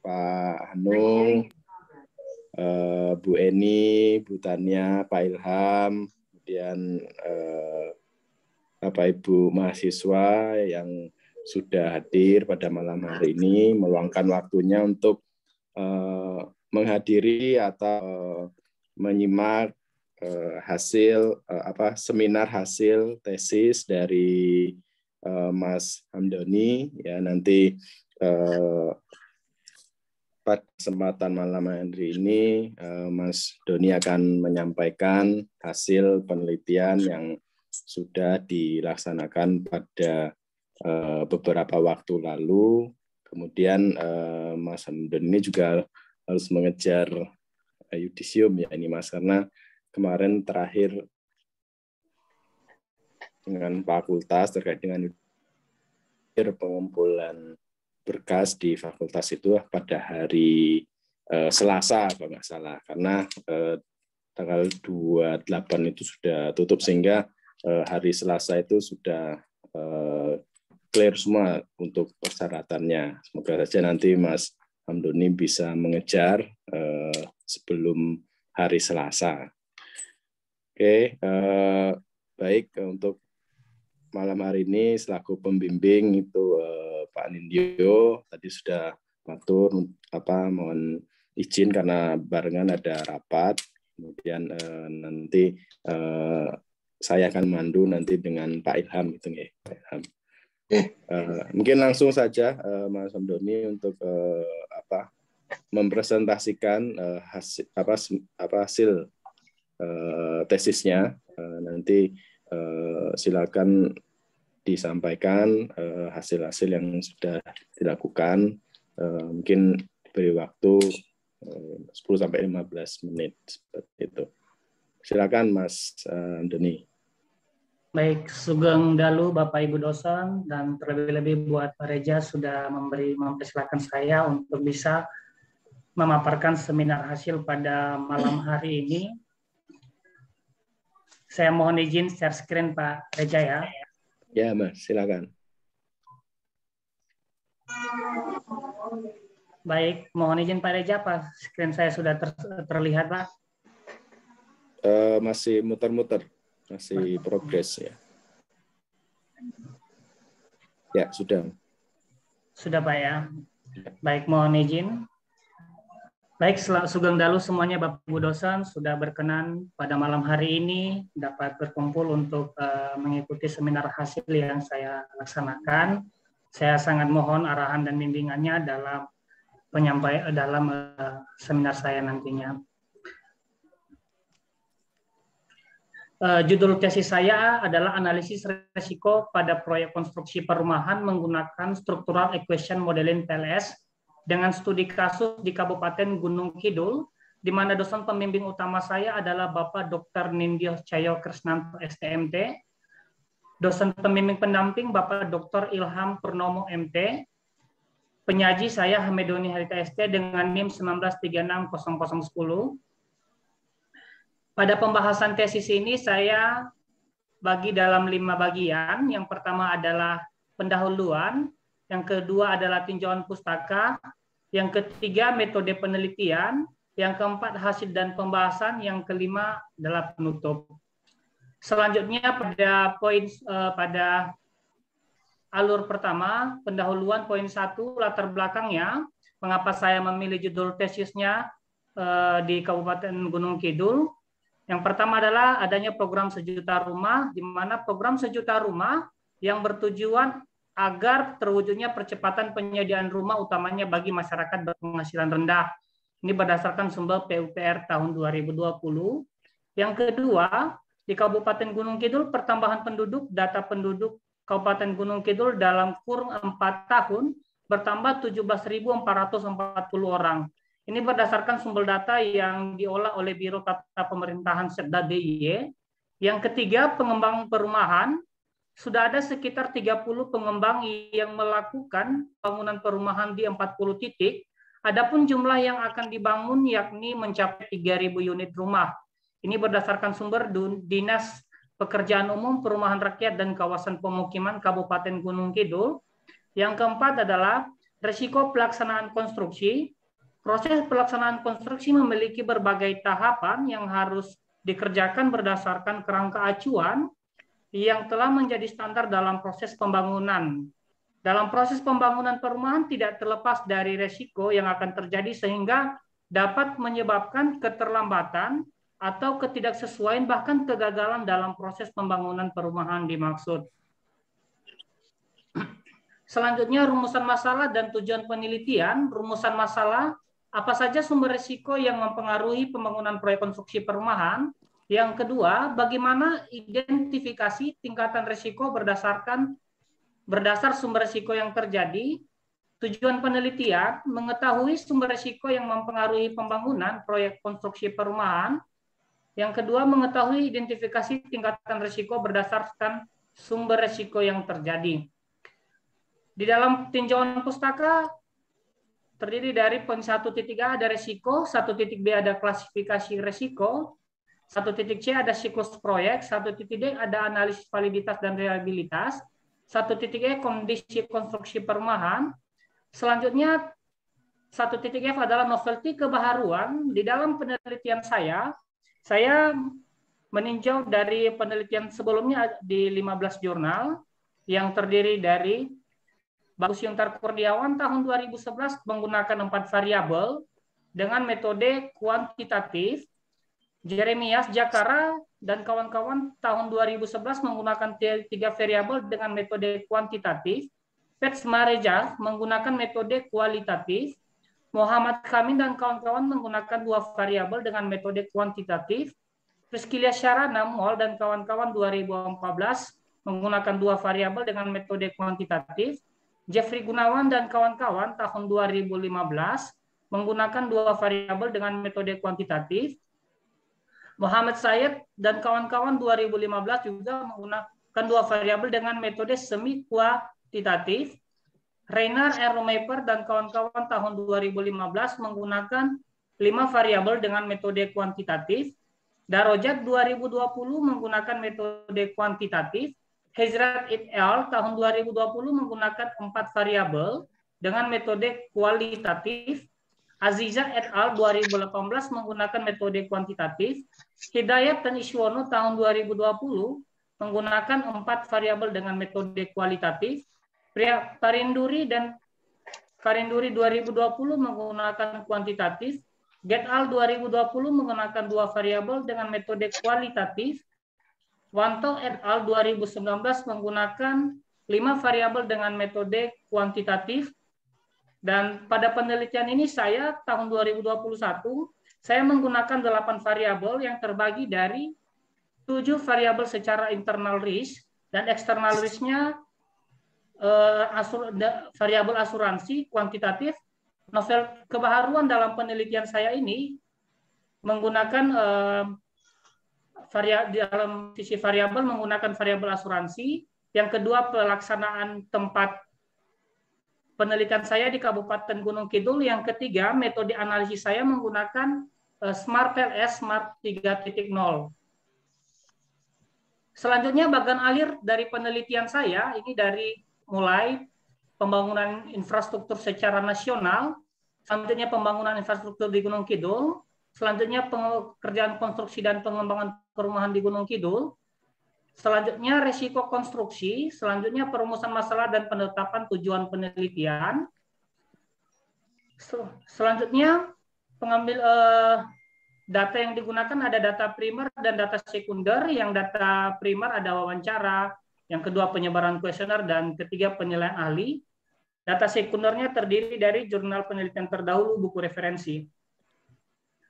Pak Hanung, Bu Eni, Bu Tania, Pak Ilham, kemudian Bapak Ibu mahasiswa yang sudah hadir pada malam hari ini, meluangkan waktunya untuk menghadiri atau menyimak hasil seminar hasil tesis dari Mas Hamdoni. Ya, nanti pada kesempatan malam hari ini Mas Doni akan menyampaikan hasil penelitian yang sudah dilaksanakan pada beberapa waktu lalu. Kemudian Mas Hamdoni ini juga harus mengejar yudisium ya ini Mas, karena kemarin terakhir dengan fakultas terkait dengan pengumpulan berkas di fakultas itu pada hari Selasa kalau nggak salah, karena tanggal 28 itu sudah tutup, sehingga hari Selasa itu sudah clear semua untuk persyaratannya. Semoga saja nanti Mas Hamdoni bisa mengejar sebelum hari Selasa. Oke, baik, untuk malam hari ini selaku pembimbing itu Pak Nindyo tadi sudah matur mohon izin karena barengan ada rapat. Kemudian nanti saya akan mandu nanti dengan Pak Ilham itu ya, Pak Ilham. Mungkin langsung saja Mas Hamdoni untuk mempresentasikan hasil tesisnya. Nanti silakan disampaikan hasil-hasil yang sudah dilakukan. Mungkin diberi waktu 10-15 menit seperti itu. Silakan Mas Doni. Baik, sugeng dalu Bapak Ibu dosen, dan terlebih-lebih buat Pak Reja sudah mempersilakan saya untuk bisa memaparkan seminar hasil pada malam hari ini. Saya mohon izin share screen Pak Reja ya. Ya Mas, silakan. Baik, mohon izin Pak Reja, Pak screen saya sudah terlihat Pak. Masih muter-muter, masih progres ya. Ya, sudah. Sudah Pak ya. Baik, mohon izin. Baik, sugeng dalu semuanya Bapak Ibu dosen sudah berkenan pada malam hari ini dapat berkumpul untuk mengikuti seminar hasil yang saya laksanakan. Saya sangat mohon arahan dan bimbingannya dalam seminar saya nantinya. Judul tesis saya adalah analisis resiko pada proyek konstruksi perumahan menggunakan structural equation modeling PLS dengan studi kasus di Kabupaten Gunung Kidul, di mana dosen pembimbing utama saya adalah Bapak Dr. Nindyo Cahyo Krisnanto STMT, dosen pembimbing pendamping Bapak Dr. Ilham Purnomo MT, penyaji saya Hamedoni Harita ST dengan NIM 1936010. Pada pembahasan tesis ini saya bagi dalam 5 bagian. Yang pertama adalah pendahuluan, yang kedua adalah tinjauan pustaka, yang ketiga metode penelitian, yang keempat hasil dan pembahasan, yang kelima adalah penutup. Selanjutnya pada alur pertama, pendahuluan poin 1, latar belakangnya, mengapa saya memilih judul tesisnya di Kabupaten Gunung Kidul. Yang pertama adalah adanya program 1 juta rumah, di mana program 1 juta rumah yang bertujuan agar terwujudnya percepatan penyediaan rumah utamanya bagi masyarakat berpenghasilan rendah. Ini berdasarkan sumber PUPR tahun 2020. Yang kedua, di Kabupaten Gunung Kidul pertambahan penduduk, data penduduk Kabupaten Gunung Kidul dalam kurun 4 tahun bertambah 17.440 orang. Ini berdasarkan sumber data yang diolah oleh Biro Tata Pemerintahan Setda DIY. Yang ketiga, pengembang perumahan. Sudah ada sekitar 30 pengembang yang melakukan bangunan perumahan di 40 titik. Adapun jumlah yang akan dibangun yakni mencapai 3.000 unit rumah. Ini berdasarkan sumber Dinas Pekerjaan Umum, Perumahan Rakyat dan Kawasan Pemukiman Kabupaten Gunung Kidul. Yang keempat adalah Risiko pelaksanaan konstruksi. Proses pelaksanaan konstruksi memiliki berbagai tahapan yang harus dikerjakan berdasarkan kerangka acuan yang telah menjadi standar dalam proses pembangunan. Dalam proses pembangunan perumahan tidak terlepas dari risiko yang akan terjadi sehingga dapat menyebabkan keterlambatan atau ketidaksesuaian bahkan kegagalan dalam proses pembangunan perumahan dimaksud. Selanjutnya rumusan masalah dan tujuan penelitian. Rumusan masalah, apa saja sumber risiko yang mempengaruhi pembangunan proyek konstruksi perumahan. Yang kedua, bagaimana identifikasi tingkatan risiko berdasar sumber risiko yang terjadi. Tujuan penelitian, mengetahui sumber risiko yang mempengaruhi pembangunan proyek konstruksi perumahan. Yang kedua, mengetahui identifikasi tingkatan risiko berdasarkan sumber risiko yang terjadi. Di dalam tinjauan pustaka terdiri dari poin 1.A ada risiko, 1.B ada klasifikasi risiko, 1.C ada siklus proyek, 1.D ada analisis validitas dan reliabilitas, 1.E kondisi konstruksi perumahan. Selanjutnya 1.F adalah novelty kebaharuan. Di dalam penelitian saya meninjau dari penelitian sebelumnya di 15 jurnal yang terdiri dari Bagus Yuntar Kurniawan tahun 2011 menggunakan 4 variabel dengan metode kuantitatif. Jeremias Jakara dan kawan-kawan tahun 2011 menggunakan 3 variabel dengan metode kuantitatif. Petsmareja menggunakan metode kualitatif. Muhammad Kamin dan kawan-kawan menggunakan 2 variabel dengan metode kuantitatif. Priscilia Syarana Mol dan kawan-kawan 2014 menggunakan 2 variabel dengan metode kuantitatif. Jeffrey Gunawan dan kawan-kawan tahun 2015 menggunakan 2 variabel dengan metode kuantitatif. Muhammad Syed dan kawan-kawan 2015 juga menggunakan 2 variabel dengan metode semi kuantitatif. Reiner R. Romeper dan kawan-kawan tahun 2015 menggunakan 5 variabel dengan metode kuantitatif. Darojat 2020 menggunakan metode kuantitatif. Hezrat et al. Tahun 2020 menggunakan 4 variabel dengan metode kualitatif. Aziza et al. 2018 menggunakan metode kuantitatif. Hidayat dan Iswono tahun 2020 menggunakan 4 variabel dengan metode kualitatif. Parinduri 2020 menggunakan kuantitatif. Get al. 2020 menggunakan 2 variabel dengan metode kualitatif. Wanto et al. 2019 menggunakan 5 variabel dengan metode kuantitatif. Dan pada penelitian ini saya tahun 2021 saya menggunakan 8 variabel yang terbagi dari 7 variabel secara internal risk dan external risk-nya variabel asuransi kuantitatif. Novel kebaharuan dalam penelitian saya ini menggunakan dalam sisi variabel menggunakan variabel asuransi. Yang kedua, pelaksanaan tempat penelitian saya di Kabupaten Gunung Kidul. Yang ketiga, metode analisis saya menggunakan Smart PLS Smart 3.0. Selanjutnya bagian akhir dari penelitian saya ini dari mulai pembangunan infrastruktur secara nasional, selanjutnya pembangunan infrastruktur di Gunung Kidul, selanjutnya pekerjaan konstruksi dan pengembangan perumahan di Gunung Kidul, selanjutnya risiko konstruksi, selanjutnya perumusan masalah dan penetapan tujuan penelitian, selanjutnya pengambil data yang digunakan ada data primer dan data sekunder. Yang data primer ada wawancara, yang kedua penyebaran kuesioner, dan ketiga penilaian ahli. Data sekundernya terdiri dari jurnal penelitian terdahulu, buku referensi.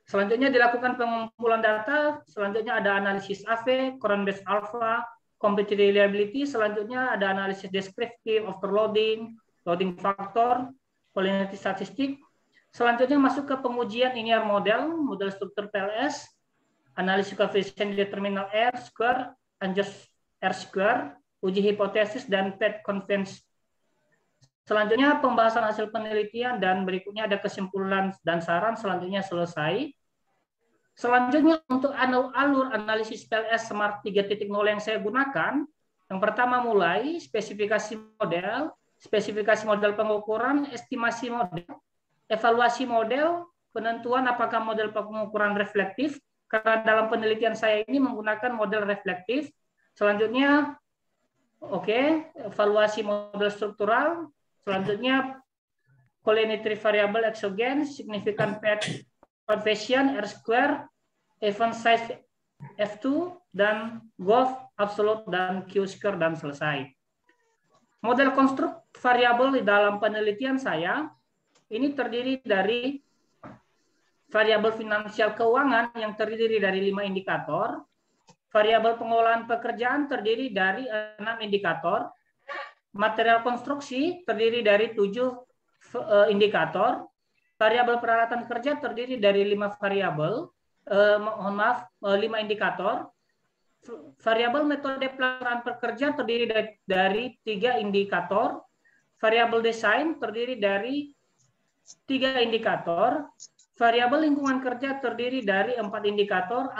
Selanjutnya dilakukan pengumpulan data, selanjutnya ada analisis AV, current based alpha, competitive reliability, selanjutnya ada analisis deskriptif, overloading, loading factor, collinearity statistik. Selanjutnya masuk ke pengujian linear model struktur PLS, analisis koefisien determinal R square, unjust R square, uji hipotesis, dan PET convention. Selanjutnya pembahasan hasil penelitian dan berikutnya ada kesimpulan dan saran, selanjutnya selesai. Selanjutnya untuk alur analisis PLS Smart 3.0 yang saya gunakan, yang pertama mulai spesifikasi model, spesifikasi model pengukuran, estimasi model, evaluasi model, penentuan apakah model pengukuran reflektif, karena dalam penelitian saya ini menggunakan model reflektif. Selanjutnya, evaluasi model struktural. Selanjutnya, collineatory variable exogen, significant path conversion, R-square, event size F2, dan GOF, absolute, dan Q-square, dan selesai. Model konstruk variabel di dalam penelitian saya ini terdiri dari variabel finansial keuangan yang terdiri dari 5 indikator, variabel pengelolaan pekerjaan terdiri dari 6 indikator, material konstruksi terdiri dari 7 indikator, variabel peralatan kerja terdiri dari 5 variabel, 5 indikator, variabel metode pelaksanaan pekerja terdiri dari 3 indikator, variabel desain terdiri dari 3 indikator, variabel lingkungan kerja terdiri dari 4 indikator,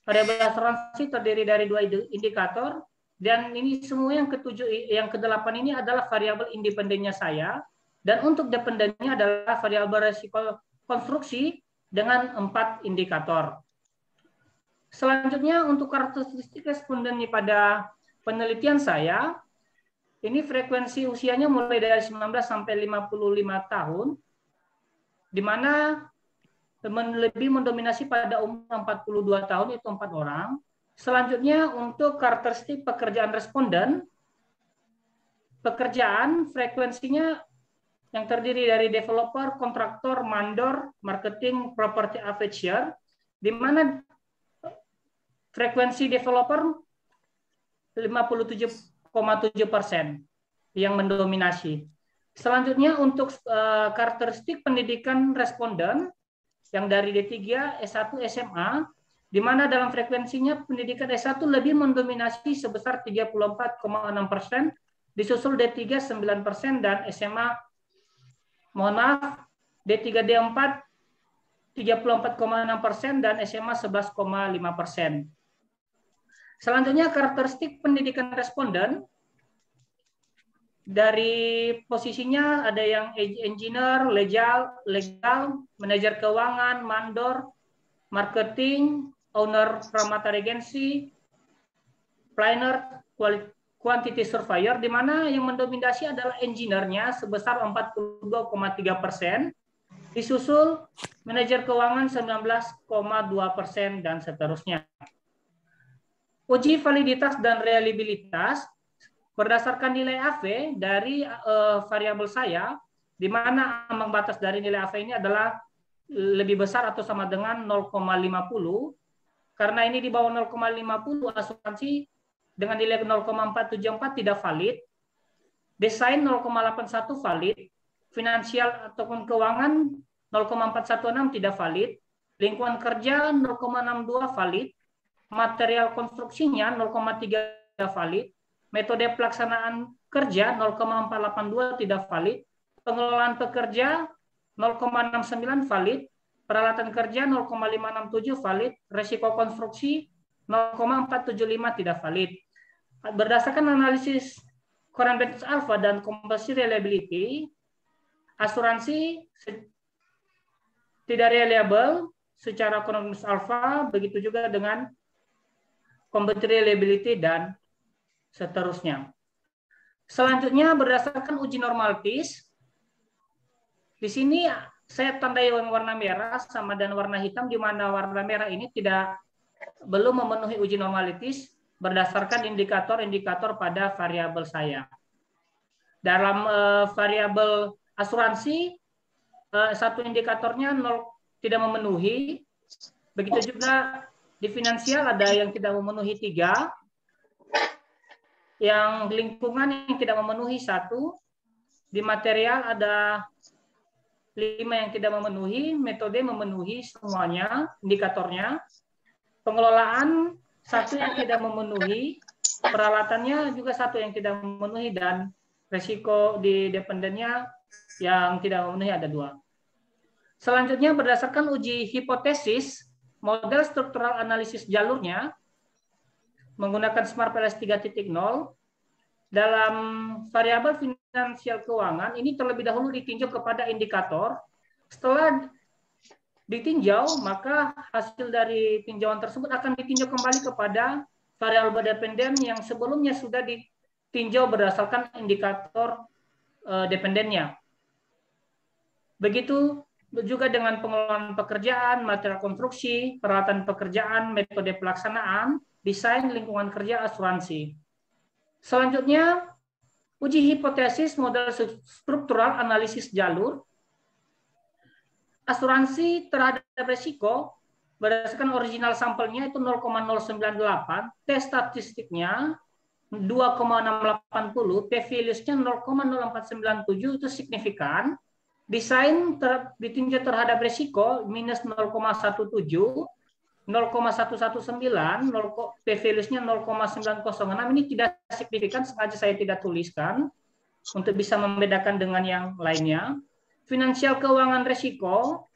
variabel asuransi terdiri dari 2 indikator, dan ini semua yang ke-8 ini adalah variabel independennya saya, dan untuk dependennya adalah variabel resiko konstruksi dengan 4 indikator. Selanjutnya untuk karakteristik responden pada penelitian saya, ini frekuensi usianya mulai dari 19 sampai 55 tahun, di mana lebih mendominasi pada umur 42 tahun, itu 4 orang. Selanjutnya untuk karakteristik pekerjaan responden, pekerjaan frekuensinya yang terdiri dari developer, kontraktor, mandor, marketing, property advisor, di mana frekuensi developer 57,7% yang mendominasi. Selanjutnya untuk karakteristik pendidikan responden yang dari D3, S1, SMA, di mana dalam frekuensinya pendidikan S1 lebih mendominasi sebesar 34,6%, disusul D3 9%, dan SMA, D3, D4 34,6%, dan SMA 11,5%. Selanjutnya karakteristik pendidikan responden, dari posisinya ada yang engineer, legal, manajer keuangan, mandor, marketing, owner Pramata Regency, planner, quantity surveyor, di mana yang mendominasi adalah engineer-nya sebesar 42,3%, disusul manajer keuangan 19,2%, dan seterusnya. Uji validitas dan reliabilitas berdasarkan nilai AV dari variabel saya, di mana ambang batas dari nilai AV ini adalah lebih besar atau sama dengan 0,50, karena ini di bawah 0,50 asuransi dengan nilai 0,474 tidak valid, desain 0,81 valid, finansial ataupun keuangan 0,416 tidak valid, lingkungan kerja 0,62 valid, material konstruksinya 0,3 valid, metode pelaksanaan kerja 0,482 tidak valid, pengelolaan pekerja 0,69 valid, peralatan kerja 0,567 valid, resiko konstruksi 0,475 tidak valid. Berdasarkan analisis Coram Bendix Alpha dan Composite Reliability, asuransi tidak reliable secara Coram Bendix Alpha, begitu juga dengan Composite Reliability dan seterusnya. Selanjutnya berdasarkan uji normalitas, di sini saya tandai warna merah sama dan warna hitam, di mana warna merah ini belum memenuhi uji normalitas berdasarkan indikator-indikator pada variabel saya. Dalam variabel asuransi, satu indikatornya tidak memenuhi, begitu juga di finansial ada yang tidak memenuhi 3, yang lingkungan yang tidak memenuhi 1, di material ada 5 yang tidak memenuhi, metode memenuhi semuanya, indikatornya, pengelolaan 1 yang tidak memenuhi, peralatannya juga 1 yang tidak memenuhi, dan resiko di dependennya yang tidak memenuhi ada 2. Selanjutnya berdasarkan uji hipotesis, model struktural analisis jalurnya menggunakan SMART PLS 3.0, dalam variabel finansial keuangan ini terlebih dahulu ditinjau kepada indikator. Setelah ditinjau, maka hasil dari tinjauan tersebut akan ditinjau kembali kepada variabel dependen yang sebelumnya sudah ditinjau berdasarkan indikator dependennya. Begitu juga dengan pengelolaan pekerjaan, material konstruksi, peralatan pekerjaan, metode pelaksanaan, desain lingkungan kerja, asuransi. Selanjutnya, uji hipotesis model struktural analisis jalur. Asuransi terhadap risiko berdasarkan original sampelnya itu 0,098, T statistiknya 2,680, P values-nya 0,0497 itu signifikan. Desain ditinjau terhadap risiko minus 0,17, 0,119, P values-nya 0,906, ini tidak signifikan, sengaja saya tidak tuliskan untuk bisa membedakan dengan yang lainnya. Finansial keuangan risiko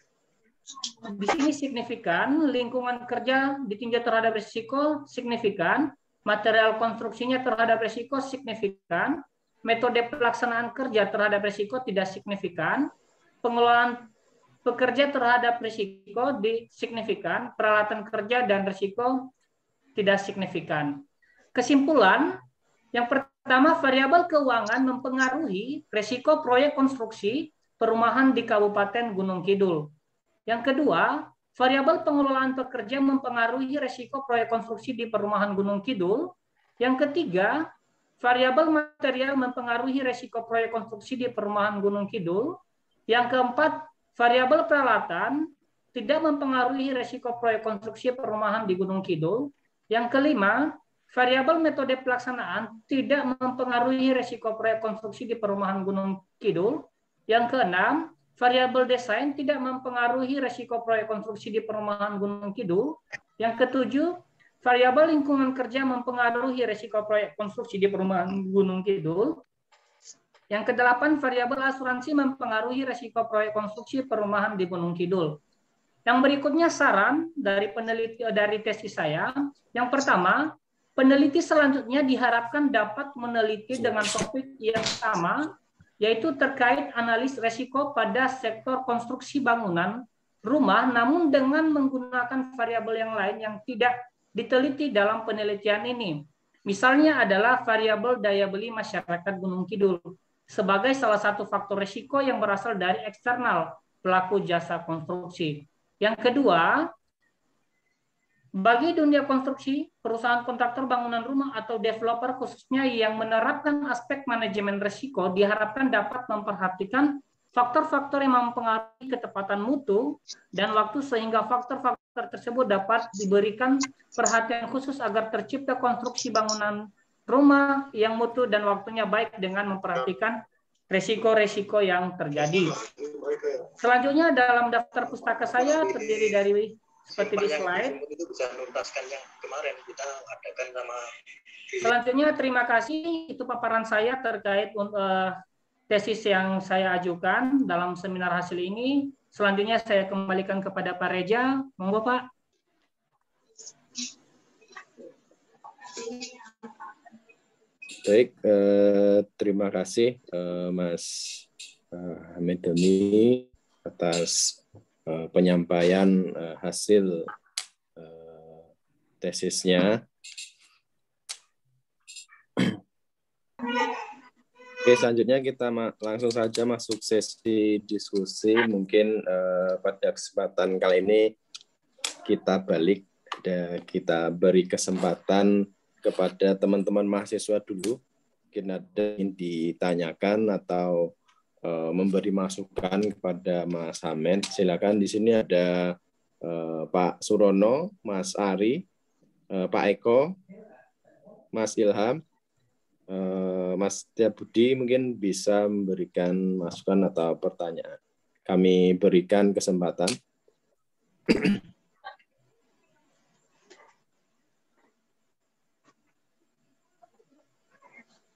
di sini signifikan, lingkungan kerja ditinjau terhadap risiko signifikan, material konstruksinya terhadap risiko signifikan, metode pelaksanaan kerja terhadap risiko tidak signifikan, pengelolaan pekerja terhadap risiko signifikan, peralatan kerja dan risiko tidak signifikan. Kesimpulan, yang pertama, variabel keuangan mempengaruhi risiko proyek konstruksi perumahan di Kabupaten Gunung Kidul. Yang kedua, variabel pengelolaan pekerja mempengaruhi risiko proyek konstruksi di perumahan Gunung Kidul. Yang ketiga, variabel material mempengaruhi risiko proyek konstruksi di perumahan Gunung Kidul. Yang keempat, variabel peralatan tidak mempengaruhi risiko proyek konstruksi perumahan di Gunung Kidul. Yang kelima, variabel metode pelaksanaan tidak mempengaruhi risiko proyek konstruksi di perumahan Gunung Kidul. Yang keenam, variabel desain tidak mempengaruhi risiko proyek konstruksi di perumahan Gunung Kidul. Yang ketujuh, variabel lingkungan kerja mempengaruhi risiko proyek konstruksi di perumahan Gunung Kidul. Yang kedelapan, variabel asuransi mempengaruhi risiko proyek konstruksi perumahan di Gunung Kidul. Yang berikutnya saran dari peneliti dari tesis saya. Yang pertama, peneliti selanjutnya diharapkan dapat meneliti dengan topik yang sama, yaitu terkait analis risiko pada sektor konstruksi bangunan rumah, namun dengan menggunakan variabel yang lain yang tidak diteliti dalam penelitian ini. Misalnya adalah variabel daya beli masyarakat Gunung Kidul sebagai salah satu faktor risiko yang berasal dari eksternal pelaku jasa konstruksi. Yang kedua, bagi dunia konstruksi, perusahaan kontraktor bangunan rumah atau developer khususnya yang menerapkan aspek manajemen risiko diharapkan dapat memperhatikan faktor-faktor yang mempengaruhi ketepatan mutu dan waktu sehingga faktor-faktor tersebut dapat diberikan perhatian khusus agar tercipta konstruksi bangunan rumah yang mutu dan waktunya baik dengan memperhatikan risiko-risiko yang terjadi. Selanjutnya dalam daftar pustaka saya terdiri dari seperti di slide. Itu bisa menuntaskan yang kemarin kita adakan sama. Selanjutnya terima kasih, itu paparan saya terkait tesis yang saya ajukan dalam seminar hasil ini. Selanjutnya saya kembalikan kepada Pak Reja. Monggo Pak. Baik, terima kasih Mas Hamid Dhani atas penyampaian hasil tesisnya. Oke, selanjutnya kita langsung saja masuk sesi diskusi. Mungkin pada kesempatan kali ini kita balik dan kita beri kesempatan kepada teman-teman mahasiswa dulu. Mungkin ada yang ditanyakan atau memberi masukan kepada Mas Hamid. Silakan, di sini ada Pak Surono, Mas Ari, Pak Eko, Mas Ilham, Mas Tiabudi mungkin bisa memberikan masukan atau pertanyaan. Kami berikan kesempatan.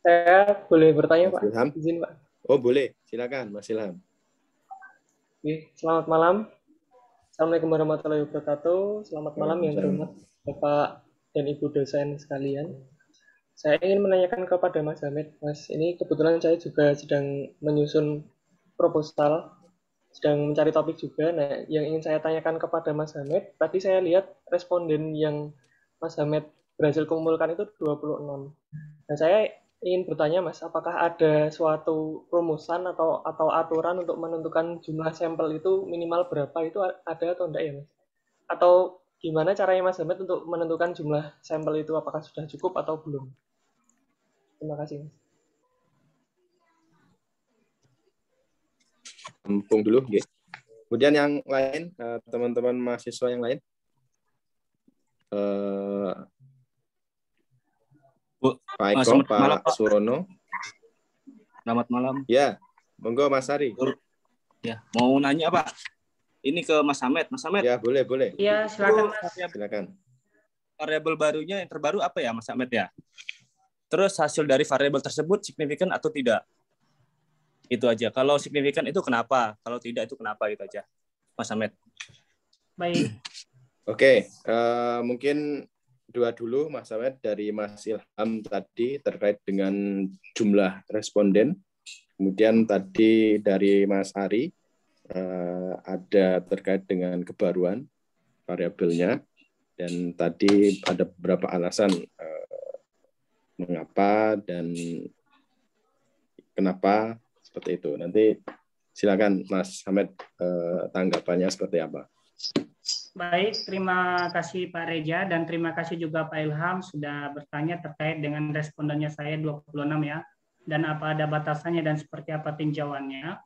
Saya boleh bertanya, Pak? Ilham? Izin, Pak. Oh, boleh. Silakan, Mas Ilham. Oke, selamat malam. Assalamualaikum warahmatullahi wabarakatuh. Selamat malam yang terhormat Bapak dan Ibu dosen sekalian. Saya ingin menanyakan kepada Mas Hamid. Mas, ini kebetulan saya juga sedang menyusun proposal, sedang mencari topik juga. Nah, yang ingin saya tanyakan kepada Mas Hamid, tadi saya lihat responden yang Mas Hamid berhasil kumpulkan itu 26. Nah, saya ingin bertanya, Mas, apakah ada suatu rumusan atau aturan untuk menentukan jumlah sampel itu minimal berapa, itu ada atau enggak ya, Mas? Atau gimana caranya Mas Hamid untuk menentukan jumlah sampel itu, apakah sudah cukup atau belum? Terima kasih, Mas. Rampung dulu, nggih. Kemudian yang lain, teman-teman mahasiswa yang lain. Pak Eko, malam, Pak Surono. Selamat malam. Ya, monggo Mas Ari. Ya, mau nanya Pak. Ini ke Mas Hamid. Mas Hamid. Ya, boleh. Ya, silakan Mas. Silakan. Variabel barunya yang terbaru apa ya Mas Hamid ya? Terus hasil dari variabel tersebut signifikan atau tidak? Itu aja. Kalau signifikan itu kenapa? Kalau tidak itu kenapa? Itu aja, Mas Hamid. Baik. Oke, mungkin dua dulu Mas Hamid, dari Mas Ilham tadi terkait dengan jumlah responden. Kemudian tadi dari Mas Ari ada terkait dengan kebaruan variabelnya. Dan tadi ada beberapa alasan mengapa dan kenapa seperti itu. Nanti silakan Mas Hamid, tanggapannya seperti apa. Baik, terima kasih Pak Reja dan terima kasih juga Pak Ilham sudah bertanya terkait dengan respondennya saya 26 ya. Dan apa ada batasannya dan seperti apa tinjauannya.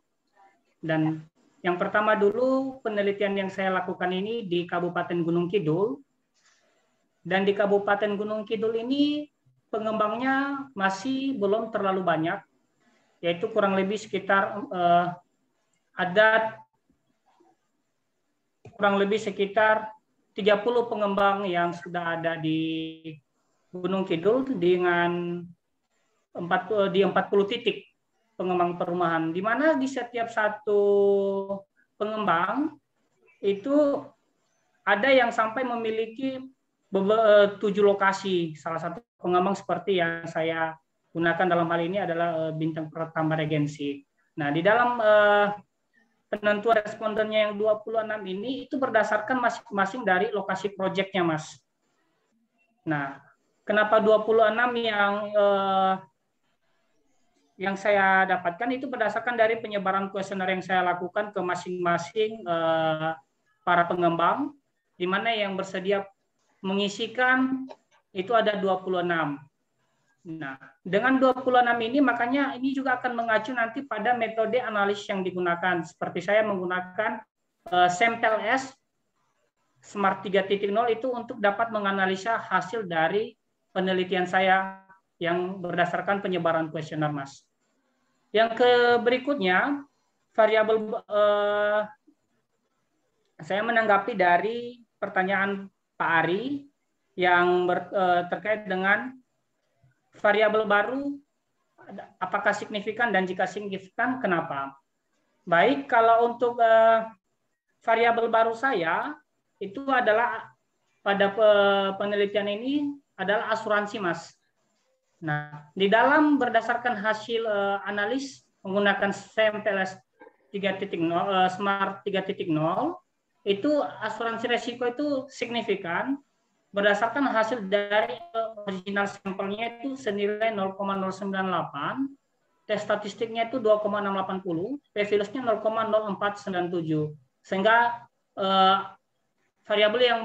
Dan yang pertama dulu, penelitian yang saya lakukan ini di Kabupaten Gunung Kidul. Dan di Kabupaten Gunung Kidul ini pengembangnya masih belum terlalu banyak, yaitu kurang lebih sekitar ada kurang lebih sekitar 30 pengembang yang sudah ada di Gunung Kidul dengan 40 titik pengembang perumahan, di mana di setiap satu pengembang itu ada yang sampai memiliki 7 lokasi. Salah satu pengembang seperti yang saya gunakan dalam hal ini adalah Bintang Pratama Regency. Nah, di dalam penentuan respondennya yang 26 ini itu berdasarkan masing-masing dari lokasi proyeknya, Mas. Nah, kenapa 26 yang saya dapatkan itu berdasarkan dari penyebaran kuesioner yang saya lakukan ke masing-masing para pengembang, di mana yang bersedia mengisikan itu ada 26. Nah, dengan 26 ini makanya ini juga akan mengacu nanti pada metode analisis yang digunakan. Seperti saya menggunakan SAMPLS Smart 3.0 itu untuk dapat menganalisa hasil dari penelitian saya yang berdasarkan penyebaran kuesioner, Mas. Yang berikutnya, variabel saya menanggapi dari pertanyaan Pak Ari yang terkait dengan variabel baru, apakah signifikan dan jika signifikan, kenapa? Baik, kalau untuk variabel baru saya, itu adalah pada penelitian ini adalah asuransi, Mas. Nah, di dalam berdasarkan hasil analis menggunakan SAMPLS 3.0, Smart 3.0, itu asuransi resiko itu signifikan berdasarkan hasil dari original sampelnya itu senilai 0,098, tes statistiknya itu 2,680, p-values-nya 0,0497, sehingga variabel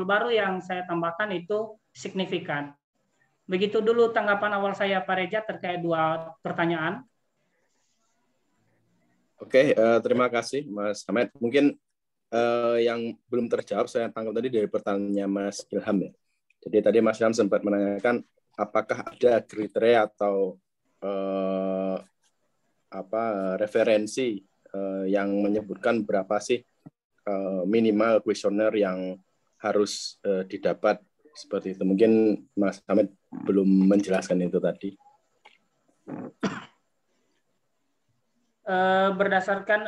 baru yang saya tambahkan itu signifikan. Begitu dulu tanggapan awal saya Pak Reja terkait dua pertanyaan. Oke, terima kasih Mas Hamid. Mungkin yang belum terjawab saya tangkap tadi dari pertanyaan Mas Ilham ya. Jadi tadi Mas Ilham sempat menanyakan apakah ada kriteria atau referensi yang menyebutkan berapa sih minimal kuesioner yang harus didapat seperti itu. Mungkin Mas Hamid belum menjelaskan itu tadi. Berdasarkan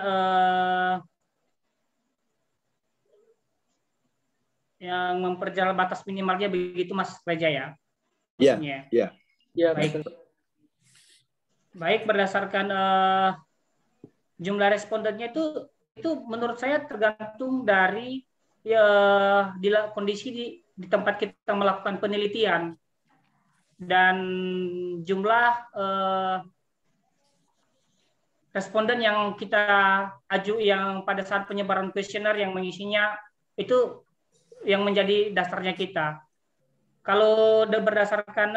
yang memperjelas batas minimalnya begitu Mas Reja ya. Iya, maksudnya. iya. Iya, Baik. betul. Baik, berdasarkan jumlah respondennya itu menurut saya tergantung dari kondisi di tempat kita melakukan penelitian dan jumlah responden yang kita yang pada saat penyebaran kuesioner yang mengisinya itu yang menjadi dasarnya kita. Kalau berdasarkan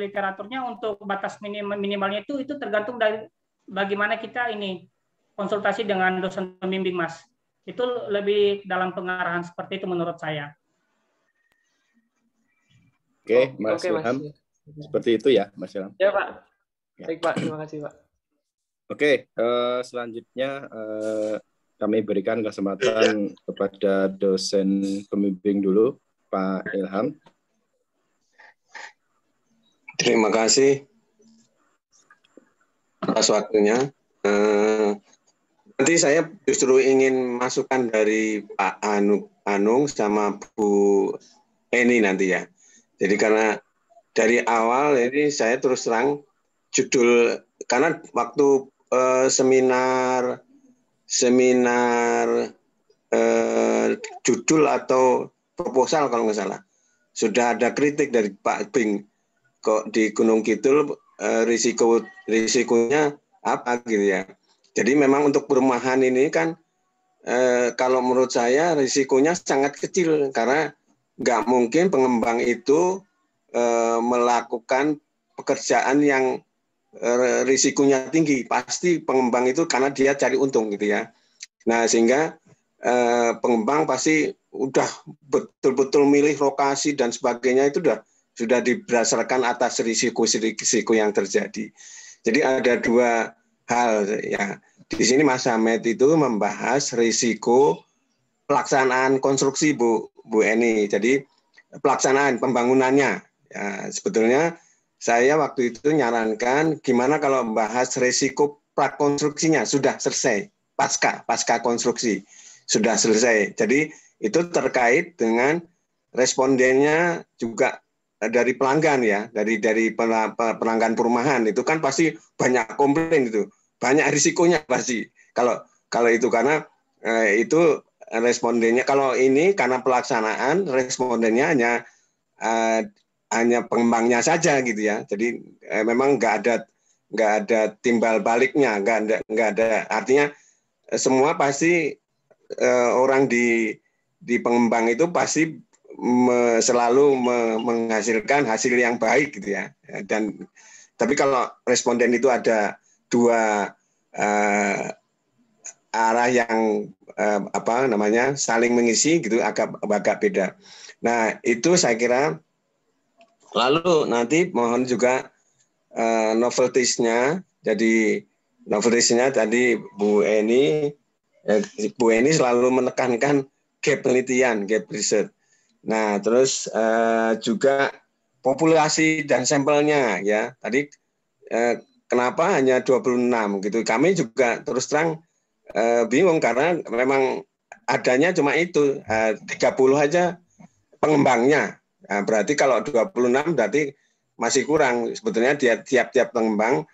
literaturnya untuk batas minimalnya itu tergantung dari bagaimana kita ini konsultasi dengan dosen pembimbing, Mas. Itu lebih dalam pengarahan seperti itu menurut saya. Oke, Mas Oke, Mas. Ilham. Seperti itu ya, Mas Ilham. Ya, Pak. Ya. Baik, Pak. Terima kasih, Pak. Oke, selanjutnya kami berikan kesempatan kepada dosen pembimbing dulu, Pak Ilham. Terima kasih atas waktunya. Nanti saya justru ingin masukan dari Pak Anung sama Bu Eni nanti ya. Jadi karena dari awal ini saya terus terang judul, karena waktu seminar judul atau proposal kalau nggak salah, sudah ada kritik dari Pak Bing, kok di Gunung Kidul risikonya apa gitu ya. Jadi memang untuk perumahan ini kan kalau menurut saya risikonya sangat kecil karena nggak mungkin pengembang itu melakukan pekerjaan yang risikonya tinggi. Pasti pengembang itu karena dia cari untung gitu ya. Nah sehingga pengembang pasti udah betul-betul milih lokasi dan sebagainya itu sudah berdasarkan atas risiko yang terjadi. Jadi ada dua hal ya. Di sini Mas Hamed itu membahas risiko pelaksanaan konstruksi Bu Eni. Jadi pelaksanaan pembangunannya. Ya, sebetulnya saya waktu itu nyarankan gimana kalau membahas risiko prakonstruksinya sudah selesai, pasca konstruksi sudah selesai. Jadi itu terkait dengan respondennya juga dari pelanggan ya, dari pelanggan perumahan itu kan pasti banyak komplain itu, banyak risikonya pasti. Kalau itu karena itu respondennya, kalau ini karena pelaksanaan respondennya hanya pengembangnya saja gitu ya. Jadi memang nggak ada timbal baliknya, nggak ada. Artinya semua pasti orang di pengembang itu pasti selalu menghasilkan hasil yang baik gitu ya. Dan tapi kalau responden itu ada dua arah yang saling mengisi gitu, agak beda. Nah itu saya kira. Lalu nanti mohon juga novelties-nya. Jadi novelties-nya tadi Bu Eni selalu menekankan gap penelitian, gap research. Nah, terus juga populasi dan sampelnya ya. Tadi kenapa hanya 26 gitu. Kami juga terus terang bingung karena memang adanya cuma itu 30 aja pengembangnya. Nah, berarti kalau 26 berarti masih kurang. Sebetulnya tiap-tiap pengembang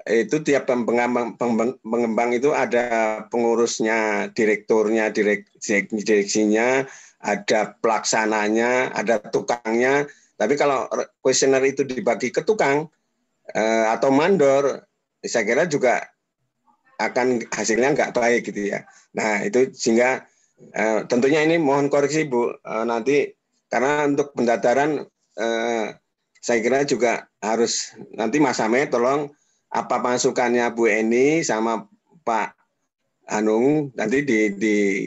itu tiap pengembang itu ada pengurusnya, direkturnya, direksinya, ada pelaksananya, ada tukangnya. Tapi kalau kuesioner itu dibagi ke tukang atau mandor, saya kira juga akan hasilnya nggak baik gitu ya. Nah itu sehingga tentunya ini mohon koreksi Bu nanti, karena untuk pendaftaran saya kira juga harus nanti Mas Hamed tolong apa masukannya Bu Eni sama Pak Anung nanti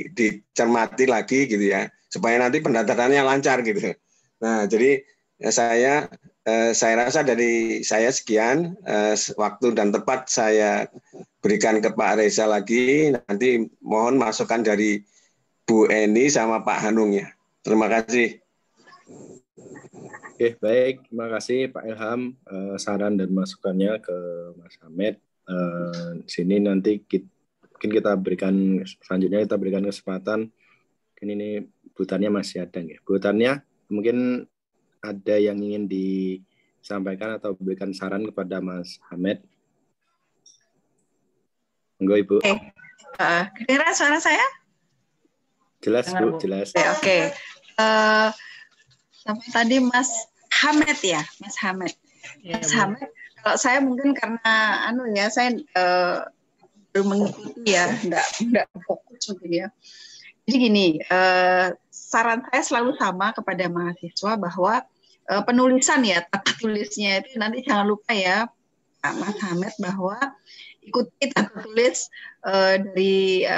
dicermati lagi gitu ya, supaya nanti pendaftarannya lancar gitu. Nah jadi saya rasa dari saya sekian, waktu dan tempat saya berikan ke Pak Reza lagi, nanti mohon masukan dari Bu Eni sama Pak Hanung ya. Terima kasih. Oke, baik. Terima kasih Pak Ilham saran dan masukannya ke Mas Hamed. Sini nanti mungkin kita berikan selanjutnya kesempatan. Mungkin ini butannya masih ada ya. Butannya mungkin ada yang ingin sampaikan atau berikan saran kepada Mas Hamed. Monggo Ibu. Kedengeran suara saya? Jelas Bu, jelas. Oke. Sampai tadi Mas Hamed ya, Mas Hamed. Mas Hamed, kalau saya mungkin karena saya belum mengikuti ya, enggak fokus mungkin ya. Jadi gini, saran saya selalu sama kepada mahasiswa bahwa penulisan ya, tata tulisnya itu nanti jangan lupa ya, Pak Mas Hamed, bahwa ikuti tata tulis dari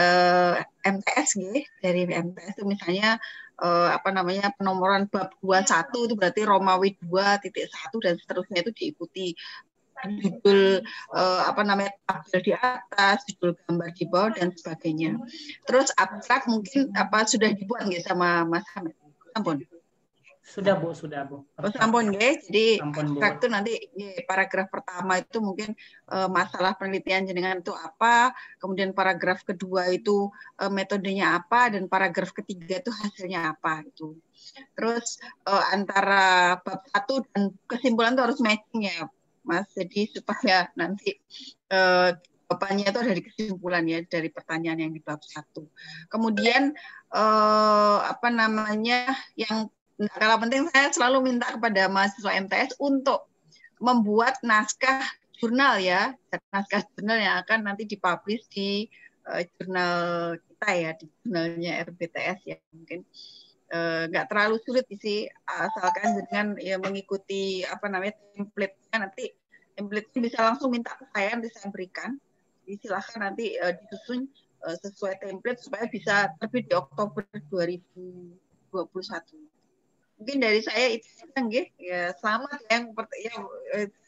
MTS dari MTS itu misalnya penomoran bab 21 itu berarti Romawi 2.1 dan seterusnya itu diikuti. Judul tabel di atas, judul gambar di bawah dan sebagainya. Terus abstrak mungkin sudah dibuat nggih sama Mas Hamed? Ampun. Sudah Bu. Ampun nggih. Jadi abstrak itu nanti paragraf pertama itu mungkin masalah penelitian jenengan itu apa, kemudian paragraf kedua itu metodenya apa, dan paragraf ketiga itu hasilnya apa itu. Terus antara bab 1 dan kesimpulan itu harus matching ya, Mas, jadi supaya nanti jawabannya itu ada di kesimpulan ya dari pertanyaan yang di bab 1. Kemudian yang kalau penting saya selalu minta kepada mahasiswa MTS untuk membuat naskah jurnal ya, naskah jurnal yang akan nanti dipublish di jurnal kita ya, di jurnalnya RBTS ya. Mungkin nggak terlalu sulit sih, asalkan dengan ya mengikuti template-nya. Nanti template-nya bisa langsung minta ke saya, nanti saya berikan. Jadi silahkan nanti disusun sesuai template supaya bisa terbit di Oktober 2021. Mungkin dari saya itu saja nggih. Ya, selamat yang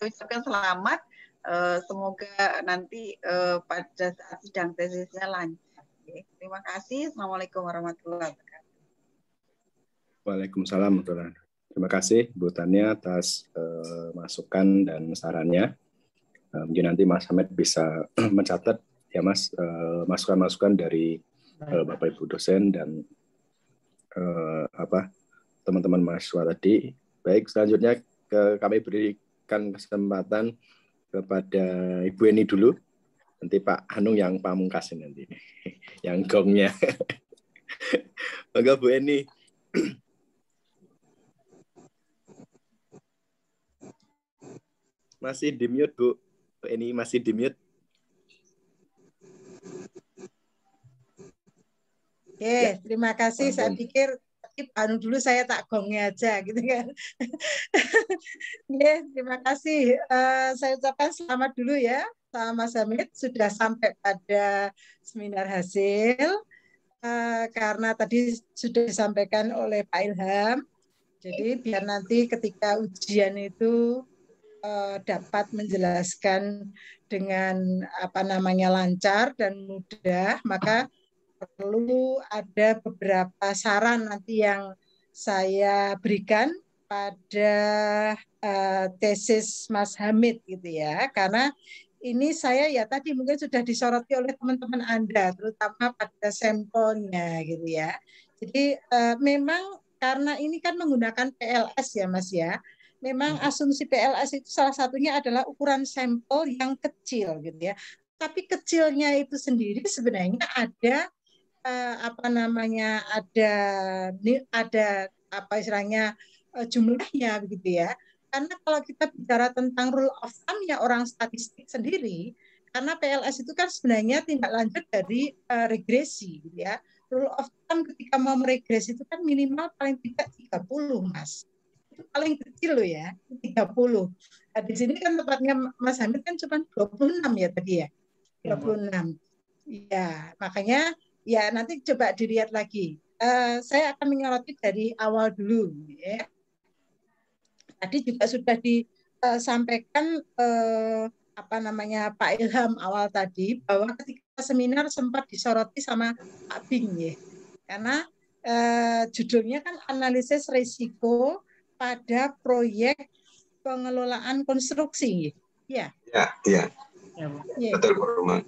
ucapkan selamat. Semoga nanti pada saat sidang tesisnya lancar. Terima kasih. Assalamualaikum warahmatullahi wabarakatuh. Waalaikumsalam warahmatullahi wabarakatuh. Terima kasih Bu Tania atas masukan dan sarannya. Mungkin nanti Mas Hamed bisa mencatat ya Mas masukan-masukan dari Bapak Ibu dosen dan teman-teman mahasiswa tadi. Baik, selanjutnya kami berikan kesempatan kepada Ibu Eni dulu. Nanti Pak Hanung yang pamungkas nanti yang gongnya. Monggo Bu Eni. Masih di mute, Bu. Ini masih di mute. Oke, terima kasih. Saya pikir dulu saya tak gongnya aja gitu kan. Terima kasih. Saya ucapkan selamat dulu ya sama Mas Hamed sudah sampai pada seminar hasil. Karena tadi sudah disampaikan oleh Pak Ilham. Jadi biar nanti ketika ujian itu dapat menjelaskan dengan lancar dan mudah, maka perlu ada beberapa saran nanti yang saya berikan pada tesis Mas Hamid gitu ya, karena ini saya ya tadi mungkin sudah disoroti oleh teman-teman Anda, terutama pada sampelnya gitu ya. Jadi memang karena ini kan menggunakan PLS ya Mas ya, memang asumsi PLS itu salah satunya adalah ukuran sampel yang kecil gitu ya. Tapi kecilnya itu sendiri sebenarnya ada jumlahnya begitu ya. Karena kalau kita bicara tentang rule of thumb ya orang statistik sendiri, karena PLS itu kan sebenarnya tindak lanjut dari regresi gitu ya. Rule of thumb ketika mau meregresi itu kan minimal paling tidak 30 Mas. Paling kecil loh ya, 30. Nah, di sini kan tempatnya Mas Hamid kan cuma 26 ya tadi ya. 26. Ya, makanya ya nanti coba dilihat lagi. Saya akan menyoroti dari awal dulu ya. Tadi juga sudah disampaikan Pak Ilham awal tadi bahwa ketika seminar sempat disoroti sama Pak Bing ya. Karena judulnya kan analisis risiko pada proyek pengelolaan konstruksi. Ya. Ya. Betul, Bu Rumah.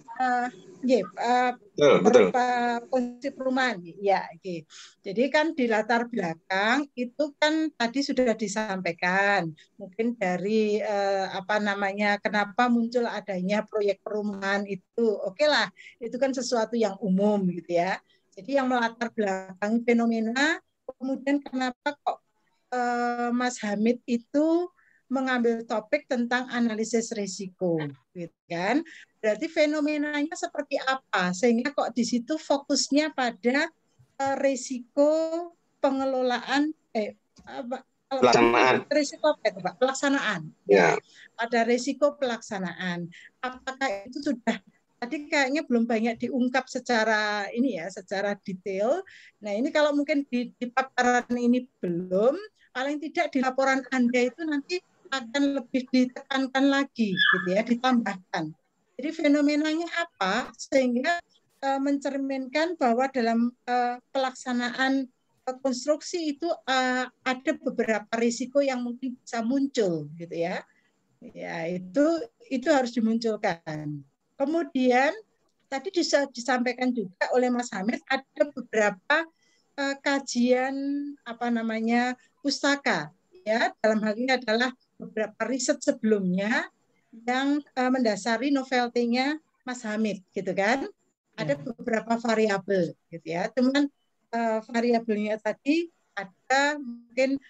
Betul. Konsumsi perumahan. Ya, oke. Jadi kan di latar belakang itu kan tadi sudah disampaikan, mungkin dari kenapa muncul adanya proyek perumahan itu, oke lah, itu kan sesuatu yang umum gitu ya. Jadi yang melatar belakang fenomena, kemudian kenapa kok Mas Hamid itu mengambil topik tentang analisis risiko, gitu kan? Berarti fenomenanya seperti apa sehingga kok di situ fokusnya pada risiko pengelolaan pelaksanaan. Risiko apa itu, Pak? Pelaksanaan. Ya. Pada risiko pelaksanaan. Apakah itu sudah tadi kayaknya belum banyak diungkap secara secara detail. Nah, ini kalau mungkin di paparan ini belum, paling tidak di laporan Anda itu nanti akan lebih ditekankan lagi gitu ya, ditambahkan. Jadi fenomenanya apa sehingga mencerminkan bahwa dalam pelaksanaan konstruksi itu ada beberapa risiko yang mungkin bisa muncul gitu ya. Ya, itu harus dimunculkan. Kemudian tadi disampaikan juga oleh Mas Hamid ada beberapa kajian pustaka ya, dalam hal ini adalah beberapa riset sebelumnya yang mendasari novelty-nya Mas Hamid gitu kan. Ada beberapa variabel gitu ya. Cuman variabelnya tadi ada mungkin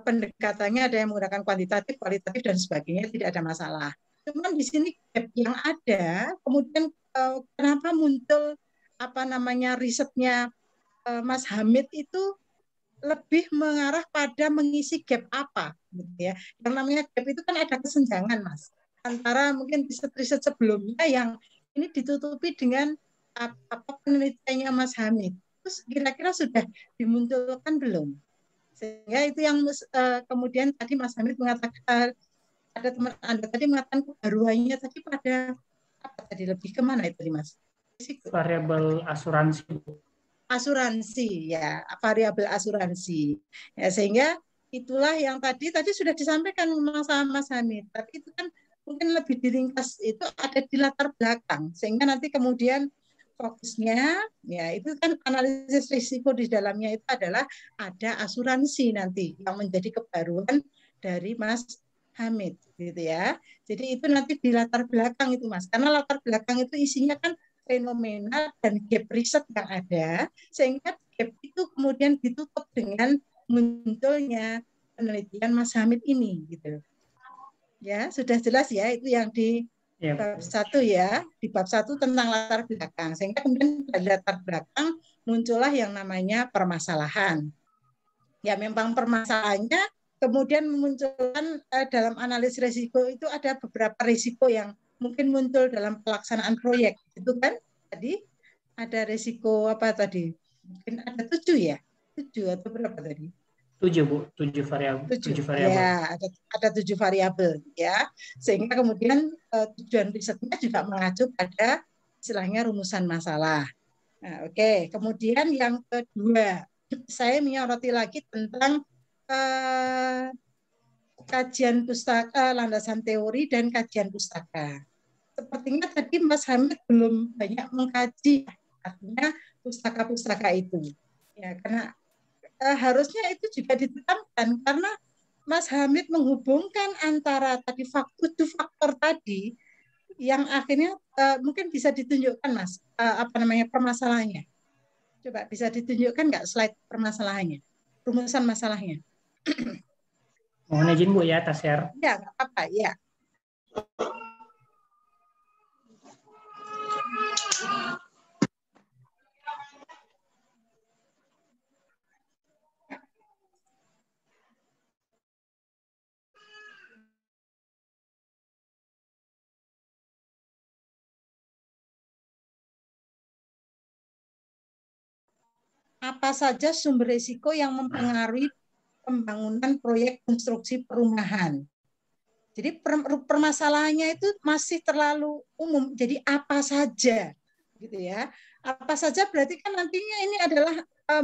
pendekatannya ada yang menggunakan kuantitatif, kualitatif dan sebagainya, tidak ada masalah. Cuman di sini gap yang ada, kemudian kenapa muncul risetnya Mas Hamid itu lebih mengarah pada mengisi gap apa gitu ya. Yang namanya gap itu kan ada kesenjangan, Mas, antara mungkin riset-riset sebelumnya yang ini ditutupi dengan penelitiannya Mas Hamid. Terus kira-kira sudah dimunculkan belum? Sehingga itu yang kemudian tadi Mas Hamid mengatakan, ada teman Anda tadi mengatakan kebaruannya tadi pada apa tadi, lebih kemana itu Mas? Variabel asuransi. Asuransi ya, variabel asuransi ya, sehingga itulah yang tadi sudah disampaikan sama Mas Hamid, tapi itu kan mungkin lebih diringkas, itu ada di latar belakang sehingga nanti kemudian fokusnya ya itu kan analisis risiko di dalamnya itu adalah ada asuransi nanti yang menjadi kebaruan dari Mas Hamid gitu ya. Jadi itu nanti di latar belakang itu Mas, karena latar belakang itu isinya kan fenomena dan gap riset yang ada, sehingga gap itu kemudian ditutup dengan munculnya penelitian Mas Hamid ini gitu. Ya, sudah jelas ya, itu yang di bab 1 ya, di bab 1 tentang latar belakang. Sehingga kemudian dari latar belakang muncullah yang namanya permasalahan. Ya, memang permasalahannya kemudian memunculkan dalam analisis risiko itu ada beberapa risiko yang mungkin muncul dalam pelaksanaan proyek. Itu kan tadi ada risiko apa tadi? Mungkin ada 7 ya? 7 atau berapa tadi? 7 Bu, 7 variabel. 7 variabel. Ya, ada 7 variabel ya. Sehingga kemudian tujuan risetnya juga mengacu pada istilahnya rumusan masalah. Nah, oke. Kemudian yang kedua, saya menyoroti lagi tentang kajian pustaka, landasan teori dan kajian pustaka. Sepertinya tadi Mas Hamid belum banyak mengkaji artinya pustaka-pustaka itu. Ya, karena harusnya itu juga ditekankan karena Mas Hamid menghubungkan antara tadi faktor tadi yang akhirnya mungkin bisa ditunjukkan Mas permasalahannya. Coba bisa ditunjukkan nggak slide permasalahannya, rumusan masalahnya? Mohon izin Bu ya, Tasir. Ya, nggak apa-apa, ya. Apa saja sumber risiko yang mempengaruhi pembangunan proyek konstruksi perumahan? Jadi permasalahannya itu masih terlalu umum. Jadi apa saja, gitu ya? Apa saja berarti kan nantinya ini adalah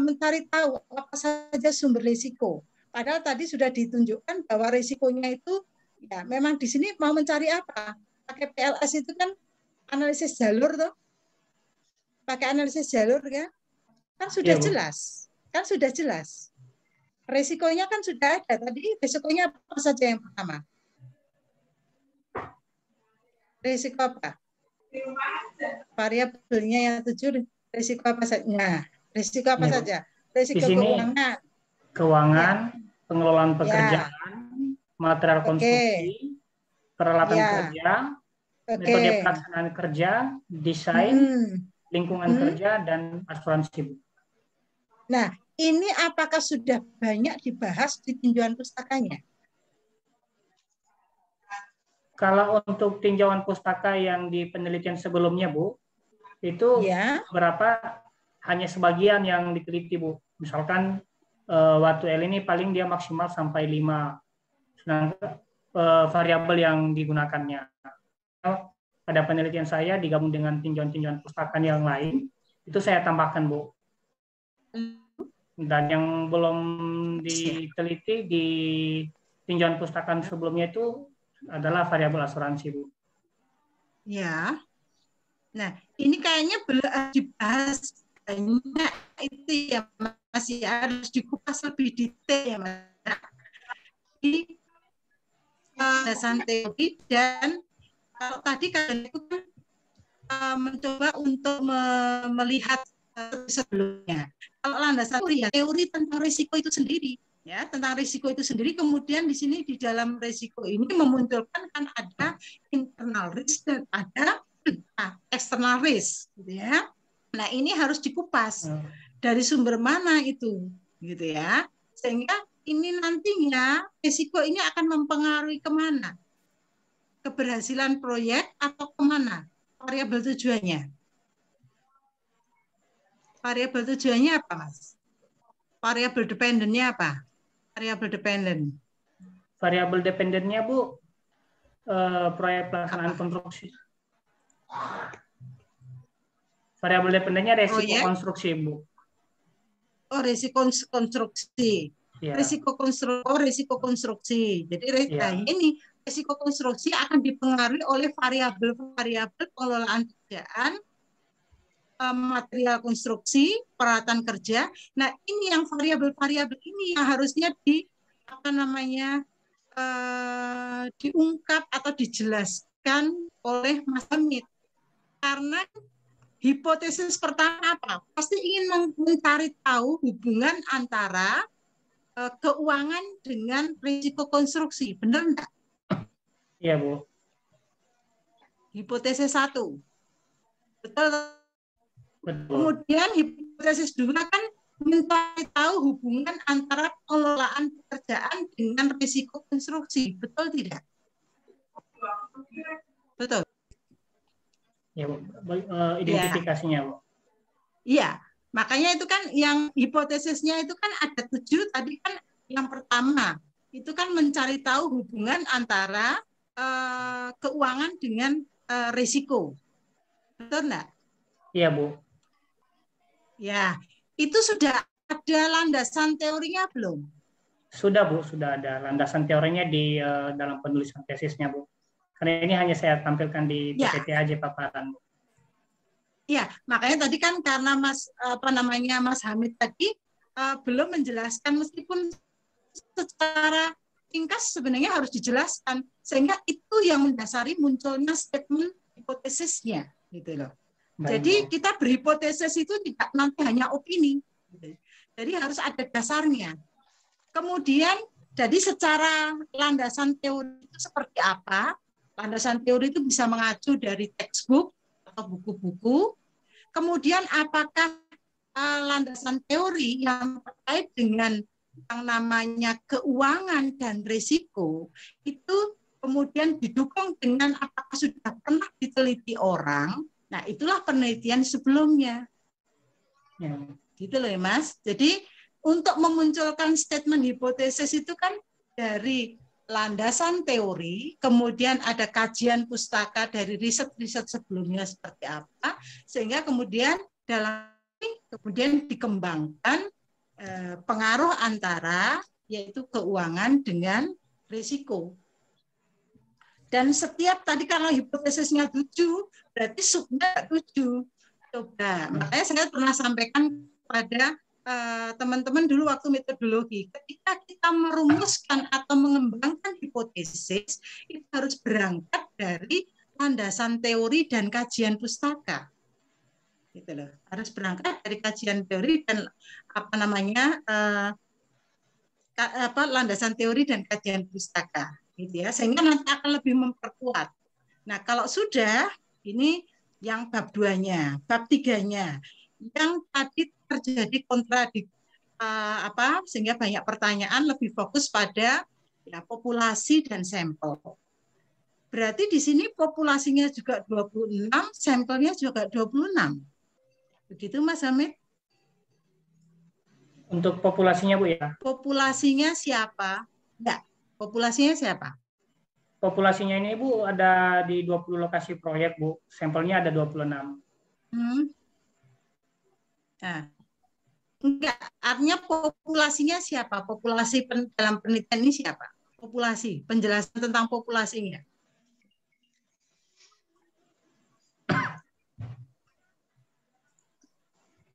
mencari tahu apa saja sumber risiko. Padahal tadi sudah ditunjukkan bahwa risikonya itu ya memang di sini mau mencari apa? Pakai PLS itu kan analisis jalur tuh. pakai analisis jalur kan sudah jelas. Kan sudah jelas. Resikonya kan sudah ada. Tadi resikonya apa saja yang pertama? Risiko apa? Variabelnya yang 7, risiko apa saja? Nah, risiko apa saja? Risiko keuangan, pengelolaan pekerjaan, material konstruksi, peralatan kerja, metode pelaksanaan kerja, desain, lingkungan kerja, dan asuransi. Nah, ini apakah sudah banyak dibahas di tinjauan pustakanya? Kalau untuk tinjauan pustaka yang di penelitian sebelumnya, Bu, itu beberapa hanya sebagian yang diteliti, Bu. Misalkan waktu L ini paling dia maksimal sampai 5 variabel yang digunakannya. Pada penelitian saya digabung dengan tinjauan-tinjauan pustaka yang lain, itu saya tambahkan, Bu. Dan yang belum diteliti di tinjauan pustaka sebelumnya itu adalah variabel asuransi, Bu. Ya. Nah, ini kayaknya belum dibahas banyak itu ya, masih harus dikupas lebih detail ya, Mas. Di landasan teori dan tadi kalian itu kan mencoba untuk melihat sebelumnya. Kalau landasan teori ya, teori tentang risiko itu sendiri. Ya, tentang risiko itu sendiri, kemudian di sini di dalam risiko ini memunculkan kan ada internal risk dan ada external risk, gitu ya. Nah, ini harus dikupas dari sumber mana itu, gitu ya, sehingga ini nantinya risiko ini akan mempengaruhi kemana, keberhasilan proyek atau kemana, variabel tujuannya. Variabel tujuannya apa, Mas? Variabel dependennya apa? Variabel dependen. Variabel dependennya, Bu, proyek pelaksanaan konstruksi. Variabel dependennya resiko konstruksi, Bu. Oh, resiko konstruksi. Ya. Risiko konstruksi. Jadi ini risiko konstruksi akan dipengaruhi oleh variabel-variabel pengelolaan kerjaan, material konstruksi, peralatan kerja. Nah, ini yang variabel-variabel ini yang harusnya diungkap atau dijelaskan oleh Mas Hamid. Karena hipotesis pertama apa? Pasti ingin mencari tahu hubungan antara keuangan dengan risiko konstruksi. Benar enggak? Iya, Bu. Hipotesis 1. Betul. Kemudian hipotesis 2 kan mencari tahu hubungan antara pengelolaan pekerjaan dengan risiko konstruksi. Betul tidak? Betul. Ya, Bu. Identifikasinya, Bu. Iya, makanya itu kan yang hipotesisnya itu kan ada 7 tadi kan. Yang pertama itu kan mencari tahu hubungan antara keuangan dengan risiko. Betul enggak? Iya, Bu. Ya, itu sudah ada landasan teorinya belum? Sudah, Bu, sudah ada landasan teorinya di dalam penulisan tesisnya, Bu. Karena ini hanya saya tampilkan di PPT aja paparan, Bu. Ya, makanya tadi kan karena Mas Hamid tadi belum menjelaskan, meskipun secara ringkas sebenarnya harus dijelaskan, sehingga itu yang mendasari munculnya statement hipotesisnya, gitu loh. Jadi kita berhipotesis itu tidak nanti hanya opini, jadi harus ada dasarnya. Kemudian, jadi secara landasan teori itu seperti apa? Landasan teori itu bisa mengacu dari textbook atau buku-buku. Kemudian apakah landasan teori yang terkait dengan yang namanya keuangan dan risiko itu kemudian didukung dengan apakah sudah pernah diteliti orang. Nah, itulah penelitian sebelumnya. Ya, gitu loh ya, Mas. Jadi untuk memunculkan statement hipotesis itu kan dari landasan teori, kemudian ada kajian pustaka dari riset-riset sebelumnya seperti apa, sehingga kemudian dalam ini kemudian dikembangkan pengaruh antara yaitu keuangan dengan risiko. Dan setiap tadi kalau hipotesisnya 7, berarti subnya 7. Coba, makanya saya pernah sampaikan pada teman-teman dulu waktu metodologi, ketika kita merumuskan atau mengembangkan hipotesis, itu harus berangkat dari landasan teori dan kajian pustaka. Gitu loh. Harus berangkat dari kajian teori dan landasan teori dan kajian pustaka, gitu ya, sehingga nanti akan lebih memperkuat. Nah, kalau sudah ini yang bab 2-nya, bab 3-nya yang tadi terjadi kontradik sehingga banyak pertanyaan, lebih fokus pada ya, populasi dan sampel. Berarti di sini populasinya juga 26, sampelnya juga 26. Begitu Mas Hamid? Untuk populasinya Bu ya? Populasinya siapa? Enggak, populasinya siapa? Populasinya ini Bu ada di 20 lokasi proyek Bu, sampelnya ada 26. Nah, enggak, artinya populasinya siapa? Populasi dalam penelitian ini siapa? Populasi, penjelasan tentang populasinya.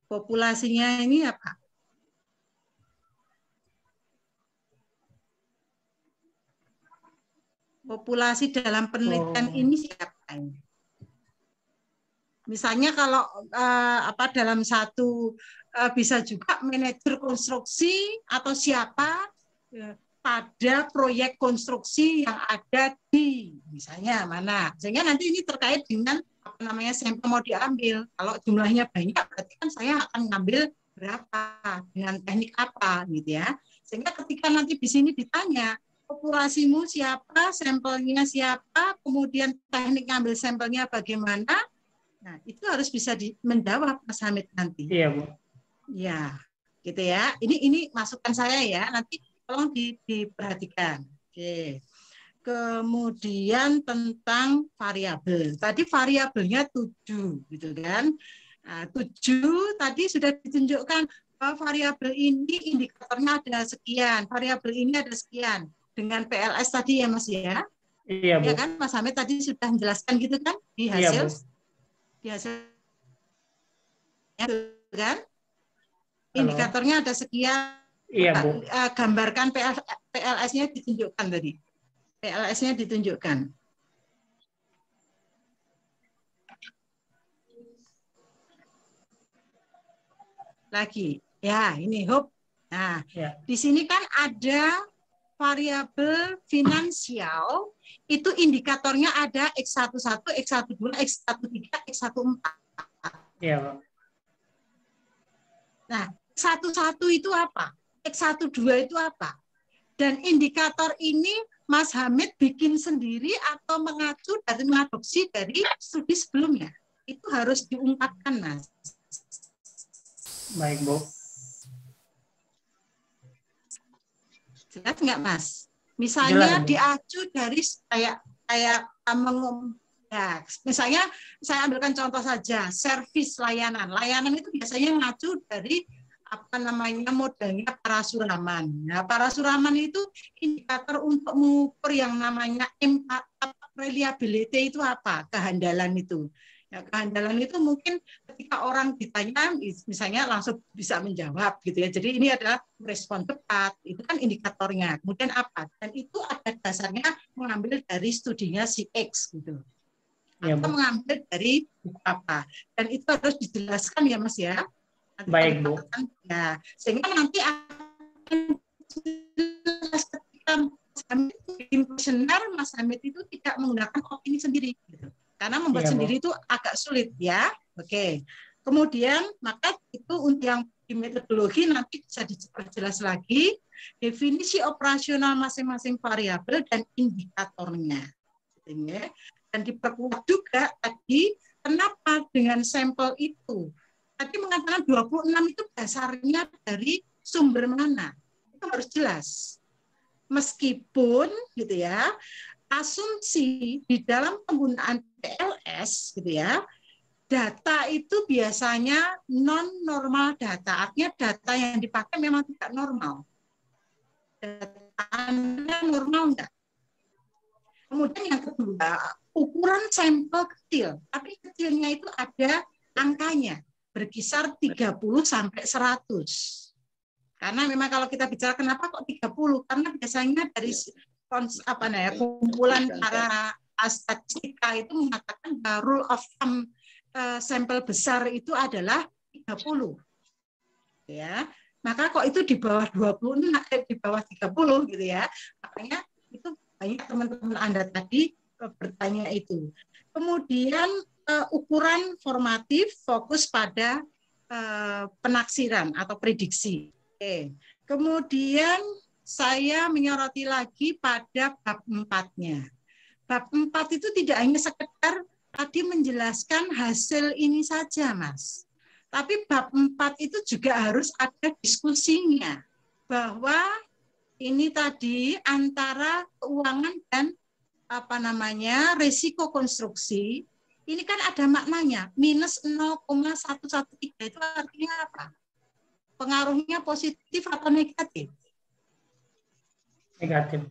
Populasinya ini apa? Populasi dalam penelitian ini siapa ini? Misalnya kalau dalam satu bisa juga manajer konstruksi atau siapa pada proyek konstruksi yang ada di misalnya mana. Sehingga nanti ini terkait dengan sampel mau diambil. Kalau jumlahnya banyak berarti kan saya akan ngambil berapa dengan teknik apa gitu ya. Sehingga ketika nanti di sini ditanya populasimu siapa, sampelnya siapa, kemudian teknik ngambil sampelnya bagaimana. Nah, itu harus bisa menjawab Mas Hamid nanti. Iya, Bu. Ya, gitu ya. Ini masukan saya ya. Nanti tolong diperhatikan. Oke. Kemudian tentang variabel. Tadi variabelnya 7, gitu kan. Nah, 7 tadi sudah ditunjukkan bahwa variabel ini indikatornya ada sekian, variabel ini ada sekian. Dengan PLS tadi ya Mas ya. Iya, Bu. Ya kan Mas Hamid tadi sudah menjelaskan gitu kan di hasil. Iya, Bu. Di hasil kan. Indikatornya ada sekian. Iya, Bu. Gambarkan PLS-nya ditunjukkan tadi. PLS-nya ditunjukkan. Lagi. Ya, ini Hub. Nah, ya. Di sini kan ada variabel finansial, itu indikatornya ada X11, X12, X13, X14. Iya, Pak. Nah, X11 itu apa? X12 itu apa? Dan indikator ini Mas Hamid bikin sendiri atau mengacu dari mengadopsi dari studi sebelumnya. Itu harus diungkapkan, Mas. Baik, Bu. Jelas nggak, Mas? Misalnya jelas, diacu dari kayak ya, misalnya saya ambilkan contoh saja, servis layanan. Layanan itu biasanya ngacu dari modelnya parasuraman. Nah, parasuraman itu indikator untuk mengukur yang namanya reliability itu apa? Kehandalan itu. Ya, kehandalan itu mungkin ketika orang ditanya misalnya langsung bisa menjawab gitu ya. Jadi ini adalah respon tepat. Itu kan indikatornya. Kemudian apa? Dan itu ada dasarnya mengambil dari studinya si X gitu. Ya, atau mengambil dari buku apa. Dan itu harus dijelaskan ya Mas ya. Nanti baik, Bu. Ya, sehingga nanti akan jelas ketika Mas Hamid itu tidak menggunakan opini sendiri gitu. Karena membuat sendiri itu agak sulit ya. Oke. Kemudian maka itu untuk yang di metodologi nanti bisa diperjelas lagi definisi operasional masing-masing variabel dan indikatornya. Dan diperkuat juga tadi kenapa dengan sampel itu. Tadi mengatakan 26 itu dasarnya dari sumber mana. Itu harus jelas. Meskipun gitu ya, asumsi di dalam penggunaan PLS gitu ya, data itu biasanya non-normal data. Artinya data yang dipakai memang tidak normal. Datanya normal enggak? Kemudian yang kedua, ukuran sampel kecil. Tapi kecilnya itu ada angkanya berkisar 30 sampai 100. Karena memang kalau kita bicara kenapa kok 30? Karena biasanya dari kumpulan para statistika itu mengatakan bahwa rule of thumb sampel besar itu adalah 30. Ya. Maka kok itu di bawah 20, di bawah 30 gitu ya. Makanya itu banyak teman-teman Anda tadi bertanya itu. Kemudian ukuran formatif fokus pada penaksiran atau prediksi. Oke. Kemudian saya menyoroti lagi pada bab 4-nya. Bab 4 itu tidak hanya sekedar tadi menjelaskan hasil ini saja, Mas. Tapi bab 4 itu juga harus ada diskusinya. Bahwa ini tadi antara keuangan dan risiko konstruksi, ini kan ada maknanya. Minus 0,113 itu artinya apa? Pengaruhnya positif atau negatif? Negatif.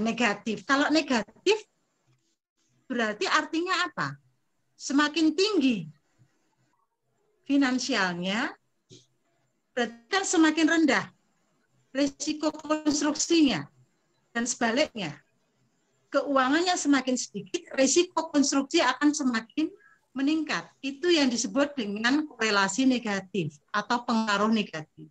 Negatif. Kalau negatif berarti artinya apa? Semakin tinggi finansialnya, berarti kan semakin rendah risiko konstruksinya. Dan sebaliknya, keuangannya semakin sedikit, risiko konstruksi akan semakin meningkat. Itu yang disebut dengan korelasi negatif atau pengaruh negatif.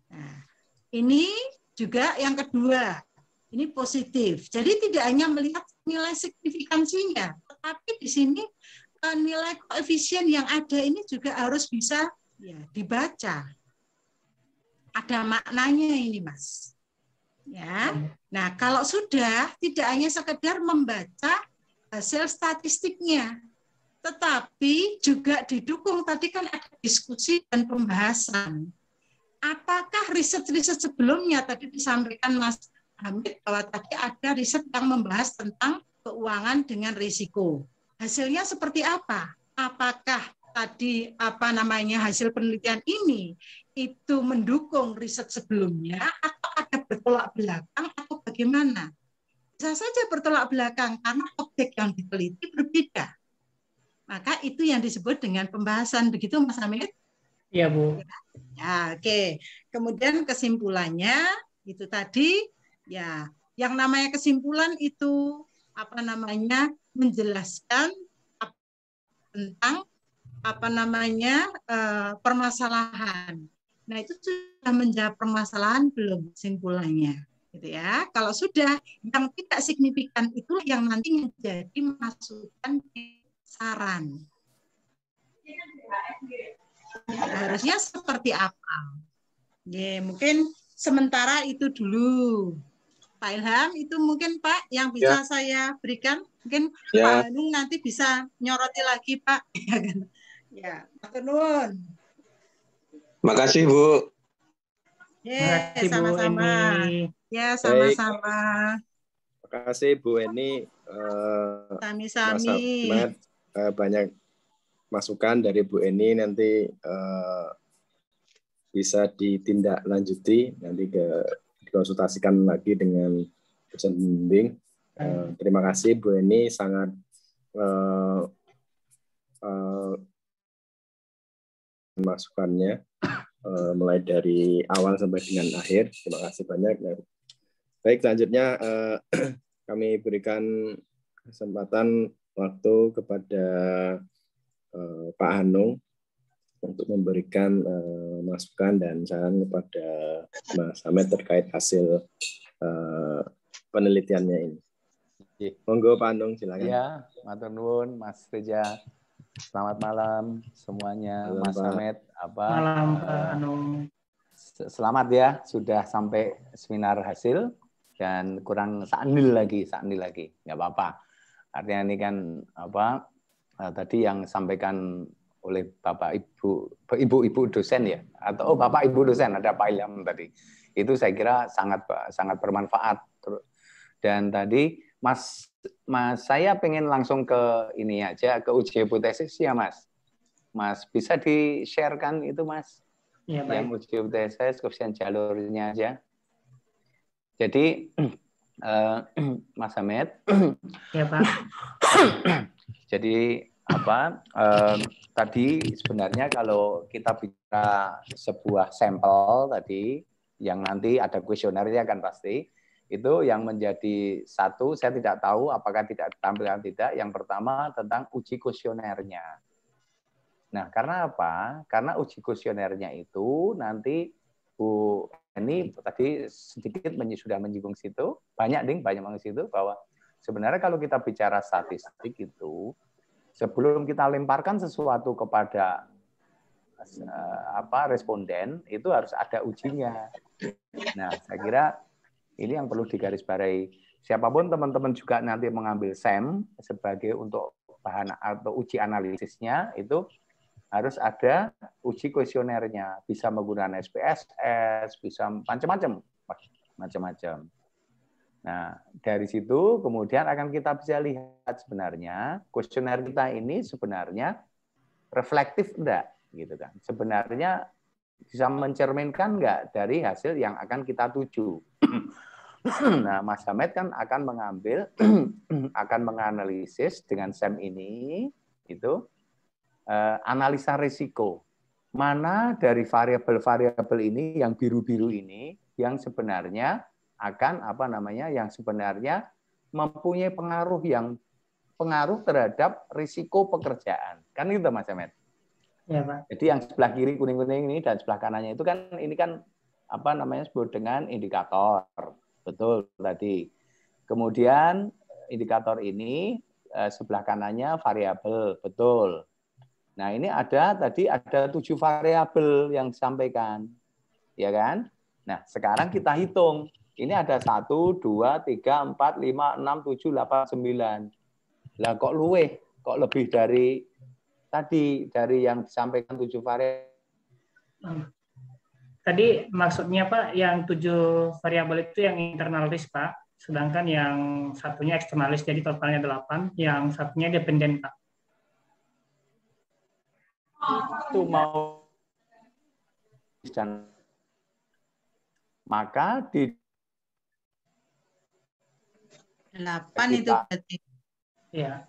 Nah, ini juga yang kedua, ini positif. Jadi tidak hanya melihat nilai signifikansinya, tetapi di sini nilai koefisien yang ada ini juga harus bisa dibaca. Ada maknanya ini, Mas. Ya. Nah, kalau sudah tidak hanya sekedar membaca hasil statistiknya, tetapi juga didukung tadi kan ada diskusi dan pembahasan. Apakah riset-riset sebelumnya tadi disampaikan Mas Hamid bahwa tadi ada riset yang membahas tentang keuangan dengan risiko. Hasilnya seperti apa? Apakah tadi hasil penelitian ini itu mendukung riset sebelumnya atau ada bertolak belakang atau bagaimana? Bisa saja bertolak belakang karena objek yang diteliti berbeda. Maka itu yang disebut dengan pembahasan. Begitu Mas Hamid? Iya, Bu. Ya, oke. Kemudian kesimpulannya itu tadi ya, yang namanya kesimpulan itu menjelaskan tentang permasalahan. Nah, itu sudah menjawab permasalahan belum kesimpulannya, gitu ya. Kalau sudah, yang tidak signifikan itulah yang nanti menjadi masukan saran. Harusnya seperti apa? Ya, mungkin sementara itu dulu. Pak Ilham, itu mungkin Pak yang bisa saya berikan. Mungkin Pak Hanung nanti bisa nyoroti lagi Pak. Ya, matur nuwun. Makasih Bu. Sama-sama. Ya, sama-sama. Makasih Bu Eni. Sami-sami. Banyak masukan dari Bu Eni, nanti bisa ditindaklanjuti, nanti dikonsultasikan lagi dengan dosen pembimbing. Terima kasih Bu Eni, sangat masukannya mulai dari awal sampai dengan akhir. Terima kasih banyak. Baik, selanjutnya kami berikan kesempatan waktu kepada Pak Hanung untuk memberikan masukan dan saran kepada Mas Hamid terkait hasil penelitiannya ini. Monggo Pak Hanung, silakan. Ya, matur nuwun Mas Reja. Selamat malam semuanya. Malam, Mas Hamid. Malam Pak Hanung. Selamat ya, sudah sampai seminar hasil dan kurang saknil lagi, nggak apa-apa. Artinya ini kan tadi yang sampaikan oleh Bapak Ibu dosen ya, atau Bapak Ibu dosen, ada Pak Ilham tadi. Itu saya kira sangat bermanfaat. Dan tadi Mas saya pengen langsung ke ini aja, ke uji hipotesis ya Mas. Mas bisa di-share-kan itu Mas? Ya, baik. Yang uji hipotesis, koefisien jalurnya aja. Jadi Mas Hamid. Ya Pak. Jadi tadi sebenarnya kalau kita bicara sebuah sampel tadi yang nanti ada kuesionernya kan pasti itu yang menjadi satu, saya tidak tahu apakah tidak ditampilkan tidak. Yang pertama tentang uji kuesionernya. Nah, karena apa? Karena uji kuesionernya itu nanti Bu ini tadi sedikit sudah menyinggung situ, banyak menyinggung situ bahwa sebenarnya kalau kita bicara statistik itu sebelum kita lemparkan sesuatu kepada responden itu harus ada ujinya. Nah, saya kira ini yang perlu digarisbawahi. Siapapun teman-teman juga nanti mengambil SEM sebagai untuk bahan atau uji analisisnya itu harus ada uji kuesionernya, bisa menggunakan SPSS, bisa macam-macam. Nah, dari situ kemudian akan kita bisa lihat sebenarnya kuesioner kita ini sebenarnya reflektif enggak, gitu kan. Sebenarnya bisa mencerminkan enggak dari hasil yang akan kita tuju. Nah, Mas Hamed kan akan mengambil, akan menganalisis dengan SEM ini, itu analisa risiko. Mana dari variabel-variabel ini yang biru-biru ini yang sebenarnya akan yang sebenarnya mempunyai pengaruh terhadap risiko pekerjaan. Kan itu Mas Hamed. Ya, Pak. Jadi yang sebelah kiri kuning-kuning ini dan sebelah kanannya itu kan ini kan disebut dengan indikator. Betul tadi. Kemudian indikator ini sebelah kanannya variabel, betul. Nah, ini ada 7 variabel yang disampaikan. Ya kan? Nah, sekarang kita hitung. Ini ada 1, 2, 3, 4, 5, 6, 7, 8, 9. Lah kok lebih dari yang disampaikan 7 variabel. Tadi maksudnya Pak, yang 7 variabel itu yang internal risk Pak, sedangkan yang satunya eksternalis, jadi totalnya 8, yang satunya dependen Pak. Itu mau dan maka di 8 itu berarti. Ya.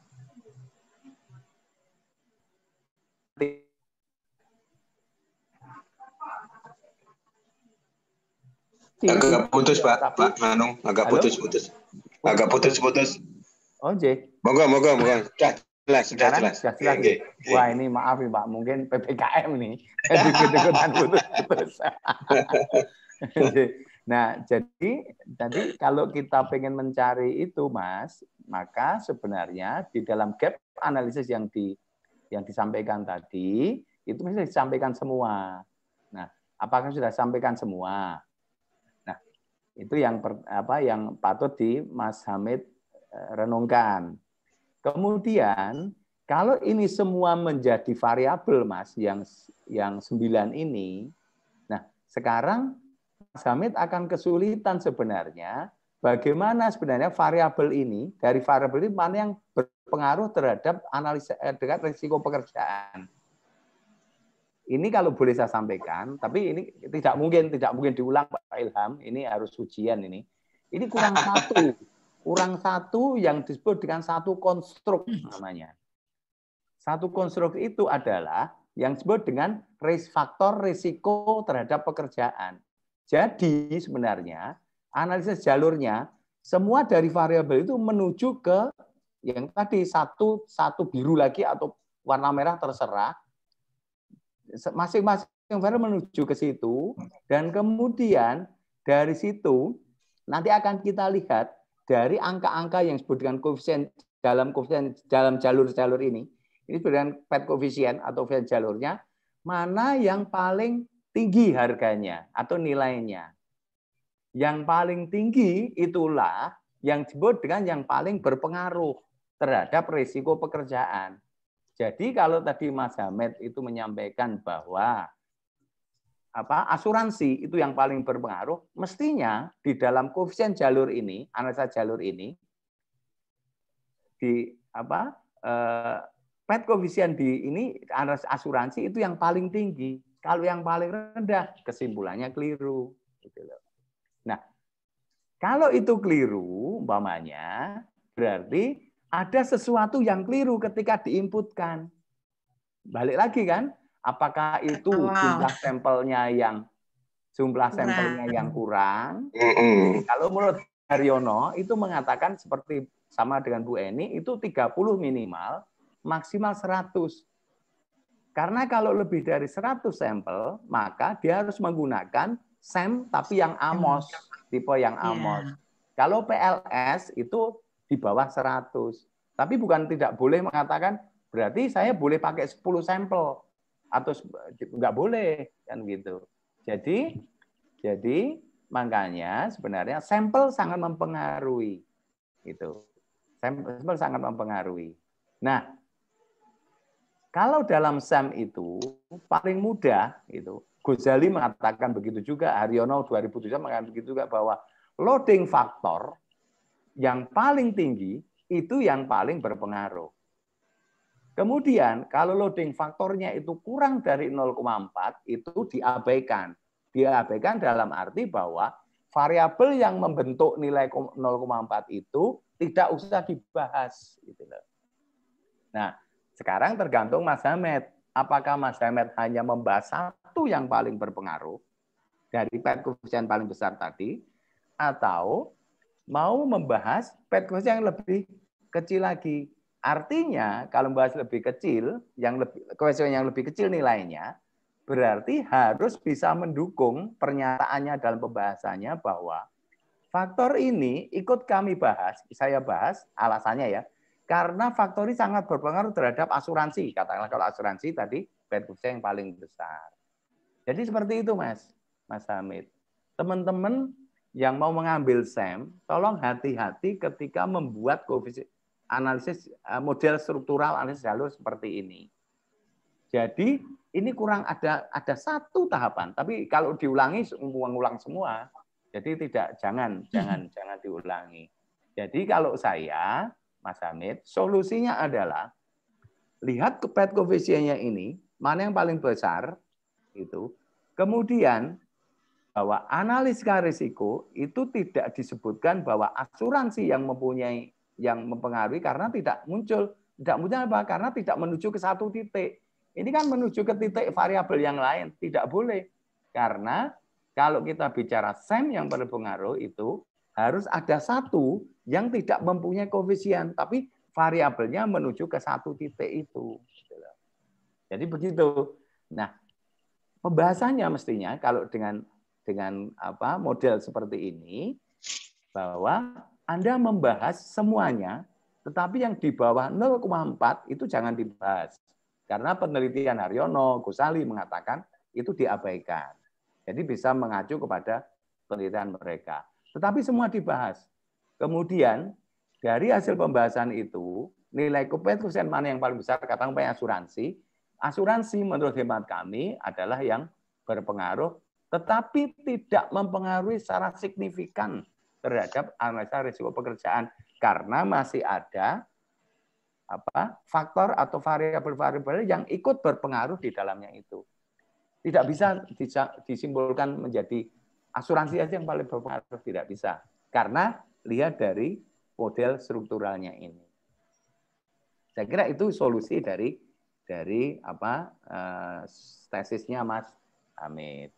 Agak putus Pak Manung, agak putus-putus. Agak putus-putus. Oh, J. Moga. Sudah jelas. Okay. Wah, ini maaf nih Pak, mungkin PPKM nih. Ikut-ikutan putus. Nah, jadi tadi kalau kita pengen mencari itu, Mas, maka sebenarnya di dalam gap analisis yang disampaikan tadi itu bisa disampaikan semua. Nah, apakah sudah disampaikan semua? Nah, itu yang patut di Mas Hamid renungkan. Kemudian kalau ini semua menjadi variabel, Mas, yang 9 ini, nah sekarang Mas Hamid akan kesulitan sebenarnya bagaimana sebenarnya variabel ini, dari variabel ini mana yang berpengaruh terhadap analisa risiko pekerjaan. Ini kalau boleh saya sampaikan, tapi ini tidak mungkin diulang Pak Ilham, ini harus ujian ini. Ini kurang satu yang disebut dengan satu konstruk namanya. Satu konstruk itu adalah yang disebut dengan faktor risiko terhadap pekerjaan. Jadi sebenarnya analisis jalurnya semua dari variabel itu menuju ke yang tadi satu biru lagi atau warna merah terserah. Masing-masing variabel menuju ke situ dan kemudian dari situ nanti akan kita lihat dari angka-angka yang disebut dengan koefisien dalam jalur-jalur ini disebut dengan PET koefisien atau koefisien jalurnya, mana yang paling tinggi harganya atau nilainya. Yang paling tinggi itulah yang disebut dengan yang paling berpengaruh terhadap risiko pekerjaan. Jadi kalau tadi Mas Hamed itu menyampaikan bahwa asuransi itu yang paling berpengaruh, mestinya di dalam koefisien jalur ini, analisa jalur ini, di PET koefisien di ini analisa asuransi itu yang paling tinggi. Kalau yang paling rendah, kesimpulannya keliru. Nah, kalau itu keliru, umpamanya berarti ada sesuatu yang keliru ketika diinputkan. Balik lagi kan, apakah itu jumlah sampelnya yang kurang? Kalau menurut Haryono itu mengatakan seperti sama dengan Bu Eni, itu 30 minimal, maksimal 100. Karena kalau lebih dari 100 sampel, maka dia harus menggunakan SEM tapi yang AMOS, tipe yang AMOS. Kalau PLS itu di bawah 100. Tapi bukan tidak boleh mengatakan, berarti saya boleh pakai 10 sampel. Atau nggak boleh, kan gitu. Jadi makanya sebenarnya sampel sangat mempengaruhi. Gitu. Sampel sangat mempengaruhi. Nah, kalau dalam SEM itu paling mudah, itu Ghazali mengatakan begitu juga, Haryono 2007 mengatakan begitu juga, bahwa loading faktor yang paling tinggi itu yang paling berpengaruh. Kemudian kalau loading faktornya itu kurang dari 0,4 itu diabaikan. Diabaikan dalam arti bahwa variabel yang membentuk nilai 0,4 itu tidak usah dibahas. Nah, sekarang tergantung Mas Hamed. Apakah Mas Hamed hanya membahas satu yang paling berpengaruh dari PET koefisien paling besar tadi, atau mau membahas PET koefisien yang lebih kecil lagi. Artinya kalau membahas lebih kecil, koefisien yang lebih kecil nilainya, berarti harus bisa mendukung pernyataannya dalam pembahasannya bahwa faktor ini ikut kami bahas, saya bahas alasannya ya, karena faktor ini sangat berpengaruh terhadap asuransi. Katakanlah kalau asuransi tadi PET koefisien yang paling besar. Jadi seperti itu Mas Hamid. Teman-teman yang mau mengambil SEM, tolong hati-hati ketika membuat koefisien analisis model struktural analisis jalur seperti ini. Jadi ini kurang ada satu tahapan, tapi kalau diulangi mengulang semua, jadi jangan diulangi. Jadi kalau saya, Mas Hamid, solusinya adalah lihat PET koefisiennya ini mana yang paling besar itu. Kemudian bahwa analisa risiko itu tidak disebutkan bahwa asuransi yang mempengaruhi karena tidak muncul apa? Karena tidak menuju ke satu titik. Ini kan menuju ke titik variabel yang lain, tidak boleh. Karena kalau kita bicara SEM yang berpengaruh itu harus ada satu yang tidak mempunyai koefisien, tapi variabelnya menuju ke satu titik itu. Jadi begitu. Nah, pembahasannya mestinya kalau dengan model seperti ini, bahwa Anda membahas semuanya, tetapi yang di bawah 0,4 itu jangan dibahas. Karena penelitian Haryono, Ghazali mengatakan itu diabaikan. Jadi bisa mengacu kepada penelitian mereka. Tetapi semua dibahas. Kemudian dari hasil pembahasan itu, nilai koefisien mana yang paling besar, katakan asuransi. Asuransi menurut hemat kami adalah yang berpengaruh, tetapi tidak mempengaruhi secara signifikan terhadap analisa risiko pekerjaan. Karena masih ada faktor atau variabel-variabel yang ikut berpengaruh di dalamnya itu. Tidak bisa disimpulkan menjadi asuransi aja yang paling berpengaruh, tidak bisa. Karena lihat dari model strukturalnya ini. Saya kira itu solusi dari tesisnya Mas Hamid.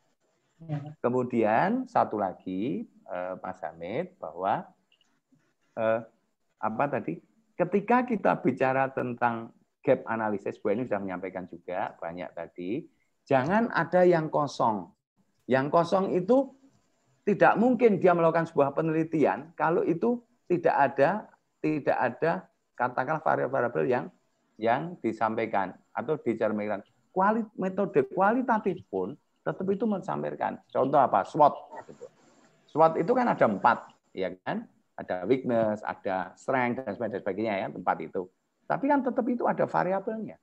Kemudian satu lagi Mas Hamid bahwa ketika kita bicara tentang gap analisis, Bu ini sudah menyampaikan juga banyak tadi, jangan ada yang kosong. Yang kosong itu tidak mungkin dia melakukan sebuah penelitian kalau itu tidak ada katakanlah variabel yang disampaikan atau dicerminkan. Metode kualitatif pun tetap itu mensampaikan. Contoh apa? SWOT. SWOT itu kan ada 4, ya kan? Ada weakness, ada strength, dan sebagainya ya, 4 itu. Tapi kan tetap itu ada variabelnya.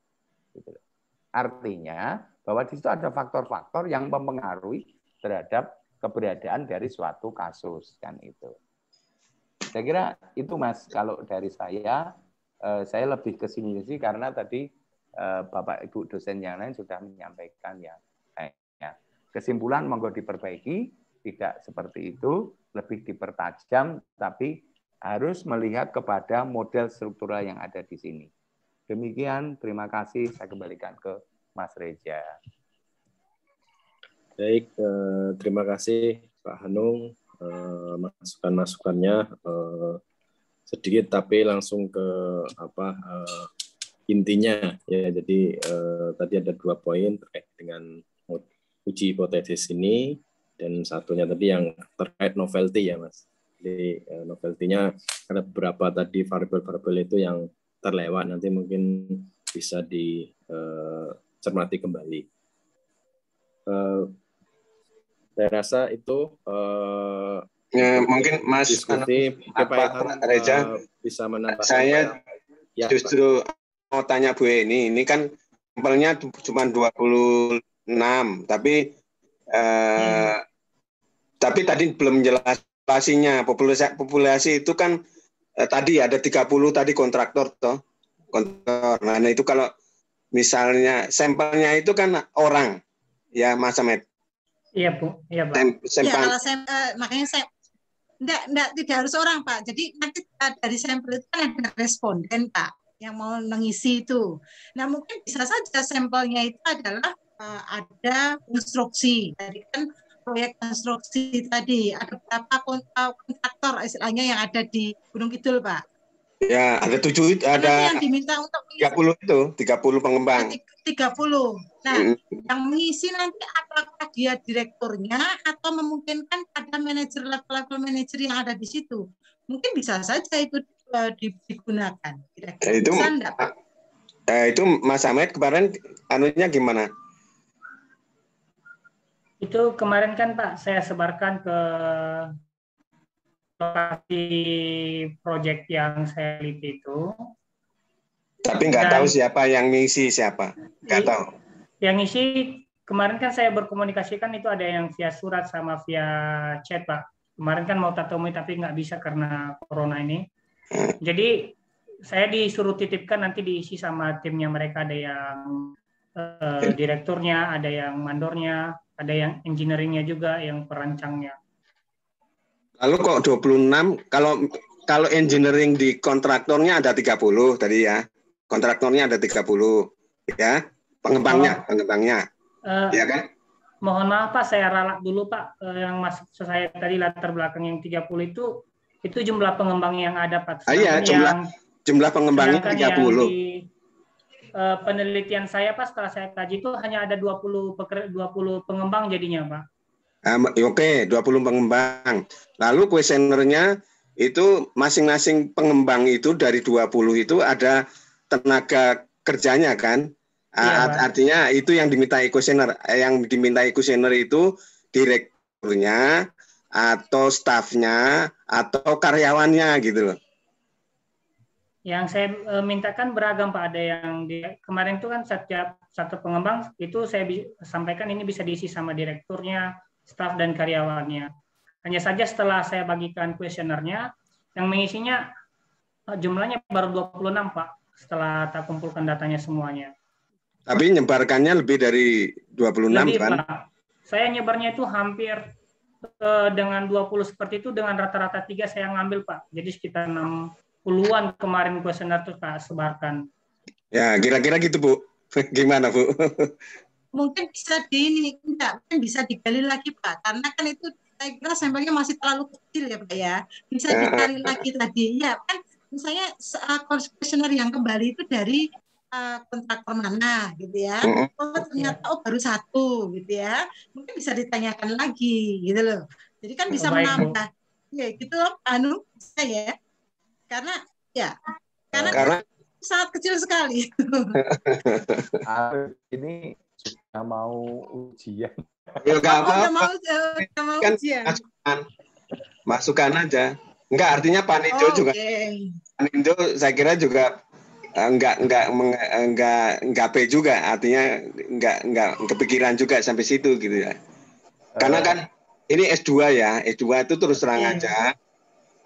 Artinya bahwa di situ ada faktor-faktor yang mempengaruhi terhadap keberadaan dari suatu kasus kan itu. Saya kira itu Mas, kalau dari saya lebih ke sini sih karena tadi Bapak Ibu dosen yang lain sudah menyampaikan ya. Kesimpulan monggo diperbaiki, tidak seperti itu, lebih dipertajam, tapi harus melihat kepada model struktural yang ada di sini. Demikian, terima kasih. Saya kembalikan ke Mas Reja. Baik, terima kasih Pak Hanung, masukan-masukannya sedikit tapi langsung ke intinya ya. Jadi tadi ada 2 poin terkait dengan uji hipotesis ini, dan satunya tadi yang terkait novelty ya Mas. Jadi novelty-nya ada beberapa tadi variabel-variabel itu yang terlewat, nanti mungkin bisa dicermati kembali. Saya rasa itu mungkin Mas diskusi Pak Reja bisa menambah. Saya justru mau tanya Bu Eni, ini kan sampelnya cuma 26, tapi tadi belum jelasnya populasi itu kan tadi ada 30 tadi kontraktor toh. Nah itu kalau misalnya sampelnya itu kan orang ya Mas Ahmed. Iya Bu, iya Pak. Ya, kalau makanya saya tidak harus orang Pak. Jadi nanti dari sampel itu kan ada responden Pak yang mau mengisi itu. Nah mungkin bisa saja sampelnya itu adalah ada konstruksi. Tadi kan proyek konstruksi tadi ada berapa kontraktor istilahnya yang ada di Gunung Kidul Pak? Ya ada 7, ada yang diminta untuk 30 itu 30 pengembang. 30. Nah, yang mengisi nanti apakah dia direkturnya atau memungkinkan ada manajer level manajer yang ada di situ? Mungkin bisa saja itu digunakan. Kira-kira itu bisa enggak, Pak? Itu Mas Ahmed kemarin anunya gimana? Itu kemarin kan Pak saya sebarkan ke lokasi proyek yang saya teliti itu. Tapi nggak tahu siapa yang ngisi siapa, nggak tahu. Yang ngisi kemarin kan saya berkomunikasikan itu ada yang via surat sama via chat Pak. Kemarin kan mau temui tapi nggak bisa karena corona ini. Jadi saya disuruh titipkan nanti diisi sama timnya mereka, ada yang direkturnya, ada yang mandornya, ada yang engineeringnya juga, yang perancangnya. Lalu kok 26, kalau engineering di kontraktornya ada 30 tadi ya. Kontraktornya ada 30 ya. Pengembangnya. Ya kan? Mohon maaf Pak, saya ralat dulu Pak. Yang masuk saya tadi latar belakang yang 30 itu jumlah pengembang yang ada Pak. Iya, jumlah pengembangnya 30. Di penelitian saya Pak, setelah saya kaji itu hanya ada 20 pengembang jadinya Pak. Oke, 20 pengembang. Lalu kuesionernya itu masing-masing pengembang itu dari 20 itu ada tenaga kerjanya kan? Iya, artinya itu yang diminta kuesioner. Yang diminta kuesioner itu direkturnya atau stafnya atau karyawannya gitu loh. Yang saya mintakan beragam Pak. Ada yang kemarin itu kan setiap satu pengembang itu saya sampaikan ini bisa diisi sama direkturnya, staf dan karyawannya. Hanya saja setelah saya bagikan kuesionernya, yang mengisinya jumlahnya baru 26 Pak, setelah tak kumpulkan datanya semuanya. Tapi nyebarkannya lebih dari 26 lebih, kan? Pak. Saya nyebarnya itu hampir dengan 20 seperti itu, dengan rata-rata 3 saya ngambil Pak. Jadi sekitar 60-an kemarin kuesioner itu Pak sebarkan. Ya, kira-kira gitu Bu. Gimana Bu? Mungkin bisa digali lagi Pak, karena kan itu saya kira sampelnya masih terlalu kecil ya Pak ya, bisa digali lagi tadi ya kan, misalnya kuesioner yang kembali itu dari kontraktor mana gitu ya, ternyata baru 1 gitu ya, mungkin bisa ditanyakan lagi gitu loh, jadi kan bisa menambah ya gitu loh bisa ya, karena sangat kecil sekali. Ini sudah mau ujian. Ya, nggak apa-apa. Kan masukan aja. Enggak, artinya Panindo juga. Panindo saya kira juga enggak P juga, artinya enggak kepikiran juga sampai situ gitu ya. Karena kan ini S2 ya, S2 itu terus terang aja.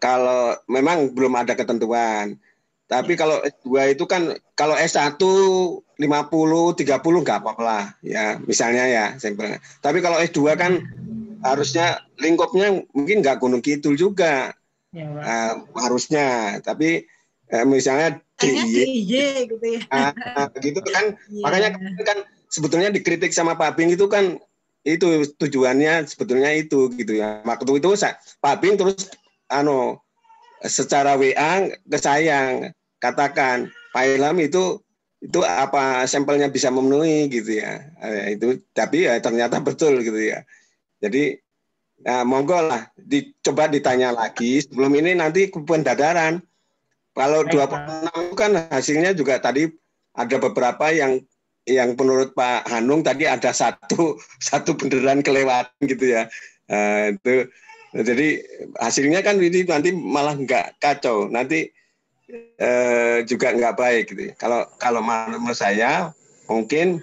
Kalau memang belum ada ketentuan. Tapi kalau S2 itu kan, kalau S1 50, 30 nggak apa-apa lah ya, misalnya ya sampelnya. Tapi kalau S2 kan harusnya lingkupnya mungkin nggak Gunung Kidul juga. Ya, Pak. Harusnya. Tapi misalnya DIY gitu ya. Gitu kan. Makanya kan sebetulnya dikritik sama Pak Bing itu kan itu tujuannya sebetulnya itu gitu ya. Waktu itu Pak Bing terus secara WA ke saya katakan Pak Ilham itu apa sampelnya bisa memenuhi gitu ya. Itu tapi ya ternyata betul gitu ya. Jadi monggo lah dicoba ditanya lagi sebelum ini nanti pendadaran. Kalau 26 itu kan hasilnya juga tadi ada beberapa yang menurut Pak Hanung tadi ada satu beneran kelewatan gitu ya. Itu jadi hasilnya kan ini nanti malah nggak kacau. Nanti juga nggak baik gitu. Kalau menurut saya mungkin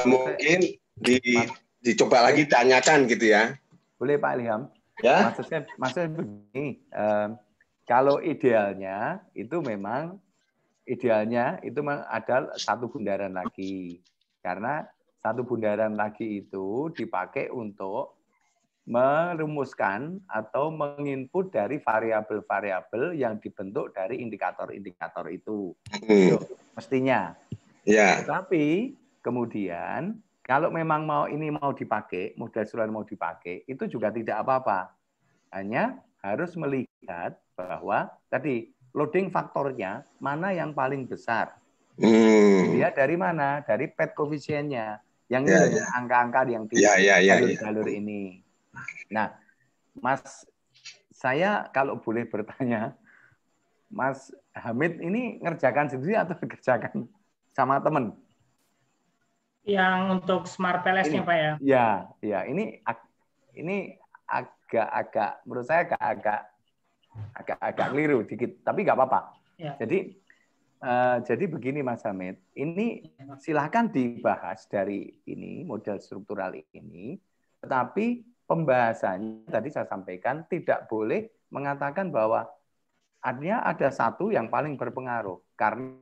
mungkin dicoba lagi tanyakan gitu ya. Boleh Pak Ilham? Ya. Maksudnya begini, kalau idealnya itu memang ada satu bundaran lagi, karena satu bundaran lagi itu dipakai untuk merumuskan atau menginput dari variabel-variabel yang dibentuk dari indikator-indikator itu. Itu mestinya. Ya. Tetapi kemudian kalau memang mau dipakai, model susulan mau dipakai, itu juga tidak apa-apa. Hanya harus melihat bahwa tadi loading faktornya mana yang paling besar. Dilihat dari mana? Dari PET koefisiennya. Yang angka-angka yang di jalur-jalur ini. Nah, Mas, saya kalau boleh bertanya, Mas Hamid ini ngerjakan sendiri atau dikerjakan sama teman? Yang untuk Smart PLS-nya, Pak ya? Ya, ini agak menurut saya agak keliru dikit, tapi nggak apa-apa. Ya. Jadi begini Mas Hamid, ini silahkan dibahas dari ini model struktural ini, tetapi pembahasannya tadi saya sampaikan tidak boleh mengatakan bahwa artinya ada satu yang paling berpengaruh, karena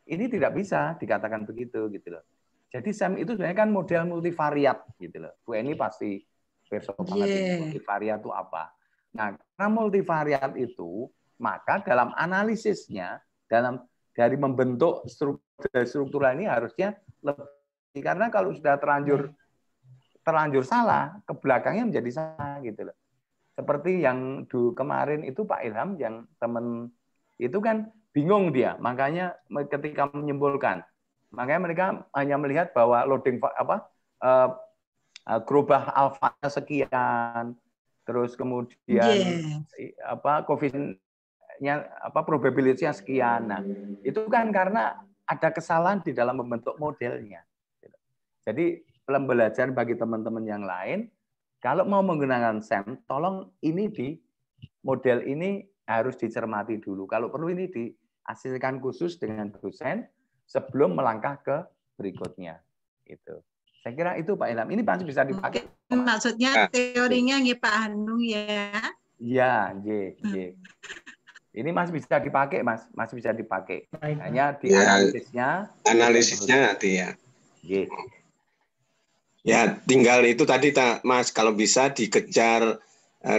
ini tidak bisa dikatakan begitu gitu loh. Jadi SEM itu sebenarnya kan model multivariat gitu loh. Bu Eni pasti perso banget multivariat itu apa. Nah, karena multivariat itu, maka dalam analisisnya, dari membentuk struktural ini harusnya lebih, karena kalau sudah terlanjur salah, ke belakangnya menjadi salah gitu loh. Seperti yang kemarin itu Pak Ilham yang teman itu kan bingung dia, makanya ketika menyimpulkan, makanya mereka hanya melihat bahwa loading gerobak alfanya sekian, terus kemudian koefisiennya probabilitasnya sekian. Nah, itu kan karena ada kesalahan di dalam membentuk modelnya. Jadi pembelajaran bagi teman-teman yang lain, kalau mau menggunakan SEM, tolong ini di model ini harus dicermati dulu. Kalau perlu ini dihasilkan khusus dengan dosen sebelum melangkah ke berikutnya. Itu. Saya kira itu Pak Ilham. Ini pasti bisa dipakai. Maksudnya teorinya nggih Pak Hanung ya? Iya, nggih. Ini masih bisa dipakai, Mas. Masih bisa dipakai. Hanya di analisisnya. Analisisnya nanti ya. Nggih. Ya, tinggal itu tadi Mas, kalau bisa dikejar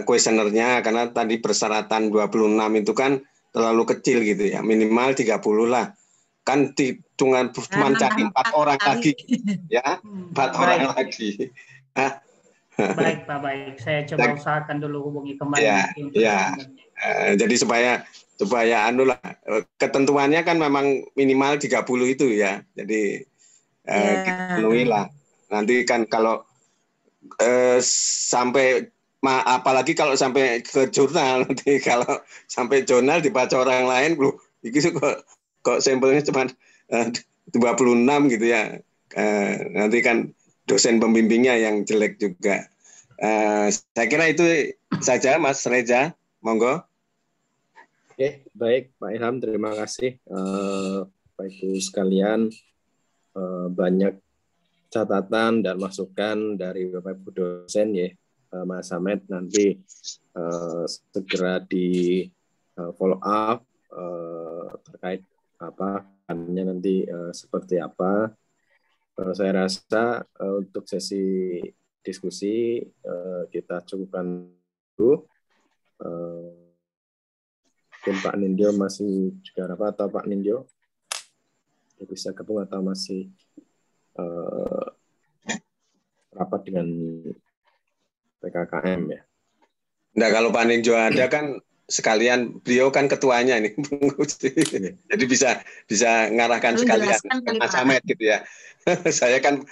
kuesionernya, karena tadi persyaratan 26 itu kan terlalu kecil gitu ya, minimal 30 lah. Kan cuma cari 4 orang lagi, ya, 4 orang lagi. Baik Pak, baik. Saya coba usahakan dulu hubungi kembali. Ya. Jadi supaya ketentuannya kan memang minimal 30 itu ya. Jadi kita penuhi lah. Nanti kan kalau sampai apalagi kalau sampai ke jurnal, nanti kalau sampai jurnal dibaca orang lain, itu kok sampelnya cuma 26 gitu ya. Nanti kan dosen pembimbingnya yang jelek juga. Saya kira itu saja Mas Reza, monggo. Oke, baik Pak Ilham, terima kasih. Bapak Ibu sekalian, banyak catatan dan masukan dari Bapak Ibu dosen ya, Mas Hamid, nanti segera di follow up terkait nanti seperti apa. Saya rasa untuk sesi diskusi kita cukupkan dulu. Mungkin Pak Nindyo masih juga rapat, atau Pak Nindyo bisa gabung atau masih rapat dengan PKKM ya. Nah, kalau Pak Ninjo ada kan sekalian, beliau kan ketuanya nih, jadi bisa ngarahkan sekalian ke Mas Hamed gitu ya. Saya kan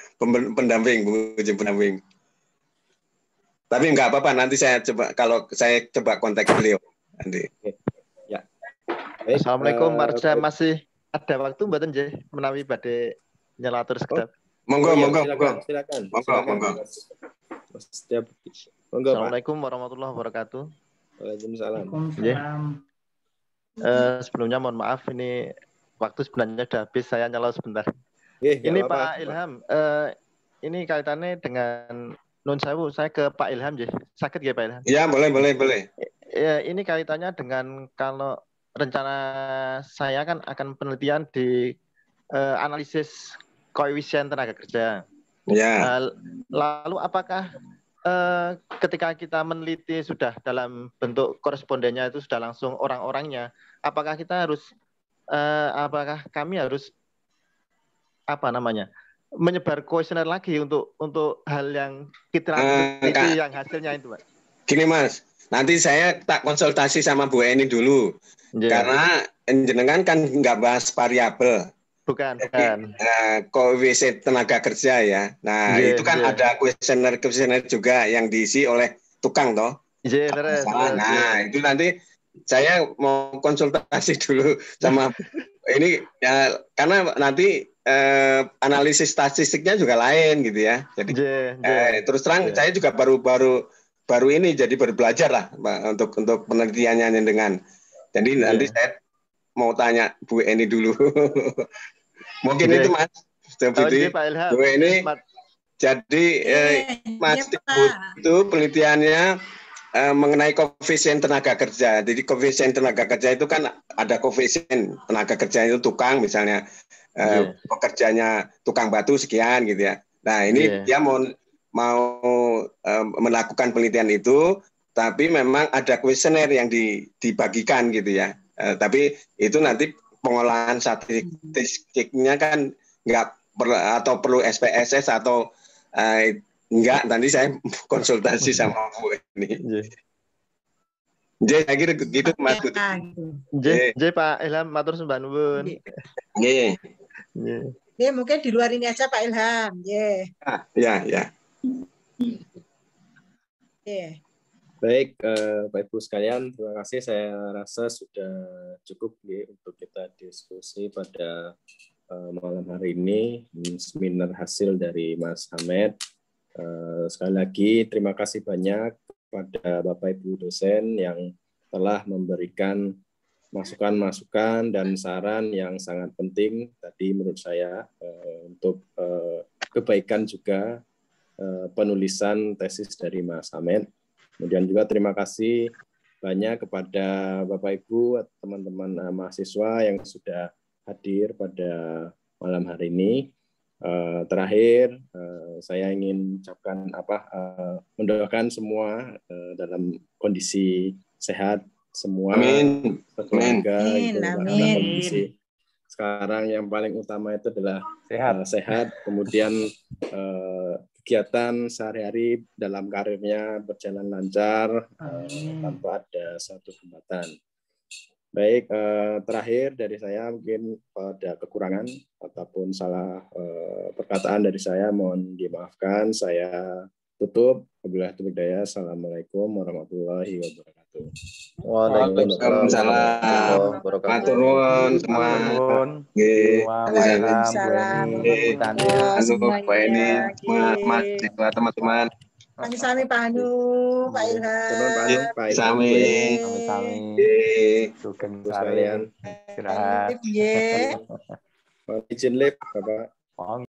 pendamping, pendamping. Tapi nggak apa-apa, nanti saya coba, kalau saya coba kontak beliau nanti. Ya. Baik, Assalamualaikum, Pak Arja, masih ada waktu mboten nggih menawi badhe nyelatur sekedap. Monggo. Silakan. Setiap Assalamualaikum warahmatullahi wabarakatuh. Waalaikumsalam. Sebelumnya mohon maaf, ini waktu sebenarnya sudah habis, saya nyala sebentar. Ini Pak Ilham, ini kaitannya dengan Nun Sewu, saya ke Pak Ilham ya. Sakit ya Pak Ilham? Ya, boleh. Ya, ini kaitannya dengan kalau rencana saya kan akan penelitian di analisis koefisien tenaga kerja. Ya. Lalu apakah ketika kita meneliti sudah dalam bentuk korespondennya itu sudah langsung orang-orangnya, apakah kita harus apakah kami harus menyebar kuesioner lagi untuk hal yang kita teliti yang hasilnya itu, Pak? Gini Mas, nanti saya tak konsultasi sama Bu Eni dulu, karena jenengan kan nggak bahas variabel. Bukan. Koefisien tenaga kerja ya. Nah, itu kan ada kuesioner juga yang diisi oleh tukang toh. Nah, itu nanti saya mau konsultasi dulu sama ini ya, karena nanti analisis statistiknya juga lain gitu ya. Jadi terus terang saya juga baru ini jadi baru belajar lah untuk penelitiannya dengan. Jadi nanti saya mau tanya Bu Eni dulu. Mungkin itu Mas. Bu Eni. Jadi Mas itu penelitiannya mengenai koefisien tenaga kerja. Jadi koefisien tenaga kerja itu kan ada koefisien tenaga kerja itu tukang misalnya pekerjanya tukang batu sekian gitu ya. Nah ini dia mau melakukan penelitian itu, tapi memang ada kuesioner yang dibagikan gitu ya. Tapi itu nanti pengolahan statistiknya kan nggak perlu SPSS atau enggak, nanti saya konsultasi sama Bu ini. Saya kira gitu Mas. Pak Ilham, matur sembah nuwun. Mungkin di luar ini aja Pak Ilham. Ya. Baik, Bapak Ibu sekalian, terima kasih. Saya rasa sudah cukup untuk kita diskusi pada malam hari ini, seminar hasil dari Mas Hamed. Sekali lagi terima kasih banyak kepada Bapak Ibu dosen yang telah memberikan masukan-masukan dan saran yang sangat penting tadi menurut saya untuk kebaikan juga penulisan tesis dari Mas Hamed. Kemudian juga terima kasih banyak kepada Bapak Ibu, teman-teman mahasiswa yang sudah hadir pada malam hari ini. Terakhir, saya ingin ucapkan mendoakan semua dalam kondisi sehat semua, keluarga. Kondisi sekarang yang paling utama itu adalah sehat. Kemudian kegiatan sehari-hari dalam karirnya berjalan lancar tanpa ada satu hambatan. Baik, terakhir dari saya mungkin ada kekurangan ataupun salah perkataan dari saya mohon dimaafkan. Saya tutup. Wabillahi taufiq hidayah. Assalamualaikum warahmatullahi wabarakatuh. Waalaikumsalam. Matur nuwun semua. Nggih. Waalaikumsalam. Pak Eni, Mas, teman-teman. Sami-sami Pak Anu, Pak Ilham. Sami. Sugeng sekalian. Istirahat. Izin live, Bapak.